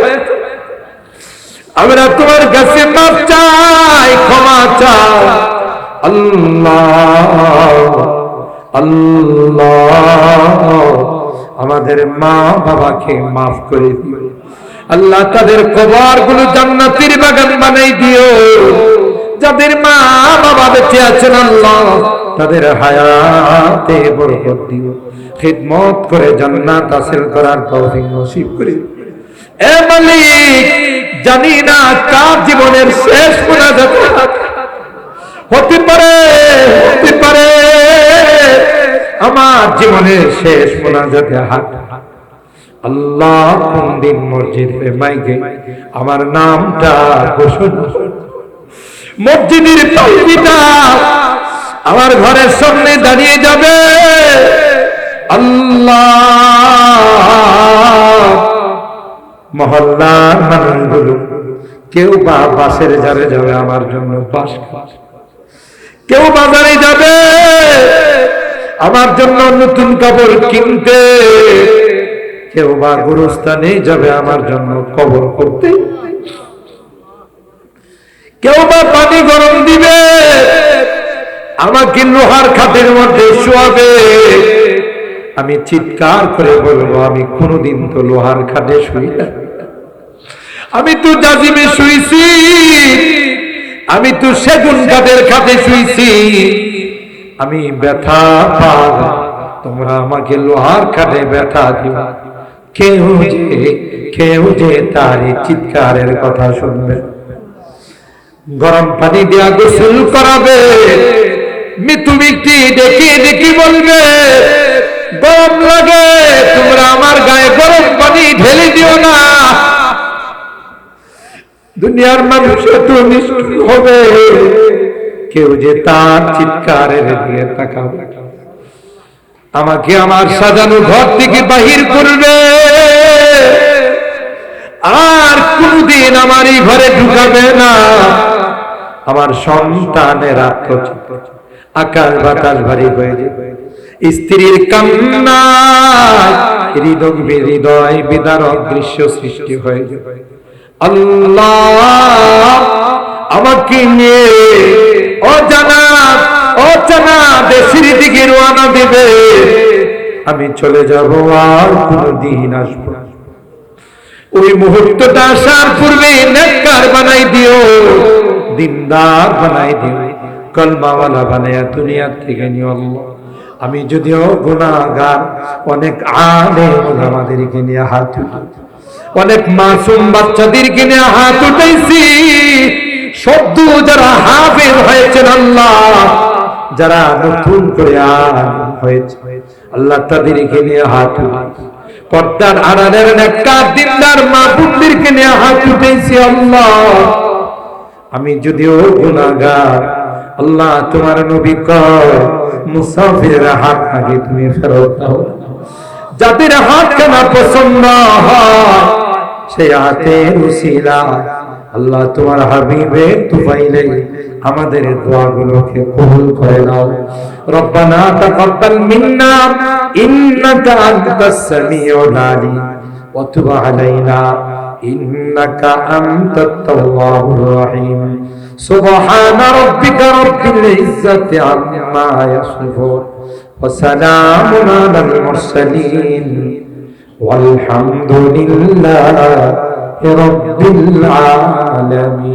আমরা তোমার কাছে মাফ চাই, ক্ষমা চাই আল্লাহ। আল্লাহ আমাদের মা বাবাকে মাফ করে দিও আল্লাহ, তাদের কবরগুলো জান্নাতের বাগান বানাই দিও। যাদের মা বাবা বেঁচে আছেন আল্লাহ, তাদের হায়াতে বরকত দিও, খিদমত করে জান্নাত হাসিল করার তৌফিক নসিব করে। এ মালিক, জানি না কার জীবনের শেষ মুনাজাত হতে পারে, হতে পারে আমার জীবনের শেষ মুনাজাতে হাত। আল্লাহ কোন দিন মসজিদে মাইকে আমার নামটা ঘোষণা, মসজিদের তাকবীরটা আমার ঘরের সামনে দাঁড়িয়ে যাবে আল্লাহ। মহল্লার মানুষগুলো কেউ বা বাসের যারে যাবে আমার জন্য বাস, কেউ বাজারে যাবে আমার জন্য নতুন কাপড় কিনতে, কেউ বা গুরুস্থানে যাবে আমার জন্য কবর করতে, কেউ বা পানি গরম দিবে, আমাকে লোহার খাটের মধ্যে শোয়াবে। আমি চিৎকার করে বলবো, আমি কোনোদিন তো লোহার খাটে শুই না, আমি তো জাজিমে শুইছি, আমি তো সেগুন কাঠের খাটে শুইছি, আমি ব্যথা পাই, তোমরা আমাকে লোহার খাটে ব্যথা দিও। কেউ যে তার চিৎকারের কথা শুনবে, গরম পানি দিয়া গোসল করাবে, মৃত্যু ব্যক্তি ডেকে ডেকে বলবে গরম লাগে, তোমরা আমার গায়ে গরম পানি ঢেলে দিও না। দুনিয়ার মানুষ এত নিষ্ঠুর হবে, কেউ যে তার চিৎকারের দিকে তাকাবে, আমাকে আমার সাজানো ঘর থেকে বাহির করবে, আর কোনদিন আমার এই ঘরে ঢুকাবে না। আমার সন্তানের আত্মচিৎ আকাশ বাতাস ভারী হয়ে যাবে, স্ত্রীর কান্নায় হৃদয় বিদারক দৃশ্য সৃষ্টি হয়ে যাবে। আল্লাহ আমাকে নিয়ে অজানা দেশের দিকে রওনা দেবে, আমি চলে যাব, আর কোনদিন আসবো না। ওই মুহূর্তটা আসার পূর্বে নেককার বানাই দিও, দিনদার বানাই দিও, কলমাওয়ালা বানায়া দুনিয়া থেকে নিও আল্লাহ। আমি যদিও গুনাহগার, অনেক আলেম ওলামাদেরকে নিয়ে হাত উঠাই, অনেক মাসুম বাচ্চাদেরকে নিয়ে হাত উঠাইছি, সদ্য যারা হাফেজ হয়েছেন আল্লাহ, যারা নতুন করে আলেম হয়েছে আল্লাহ, তাদেরকে নিয়ে হাত উঠাই, পর্দার আড়ালের নেককার দিনদার মা বোনদেরকে নিয়ে হাত উঠাইছি আল্লাহ। আমি যদিও গুনাহগার আল্লাহ, তোমার নবী কয় মুসাফিরের হাত আগে তুমি ফেরত দাও, যাদের হাত কেনা পছন্দ হয় সেই হাতের উসিলা আল্লাহ তোমার হাবিবে তুফাইলে আমাদের দোয়াগুলোকে কবুল করে নাও। রব্বানা তাকাব্বাল মিন্না ইন্নাকা আনতাস সামিউল আলিম ওয়া তুব আলাইনা ইন্নাকা আনতাত তাওয়াবুর রহিম। সুবহানা রাব্বিকা রাব্বিল ইজ্জাতি আম্মা ইয়াসিফুন ওয়া সালামুন আলাল মুরসালিন والحمد لله رب العالمين.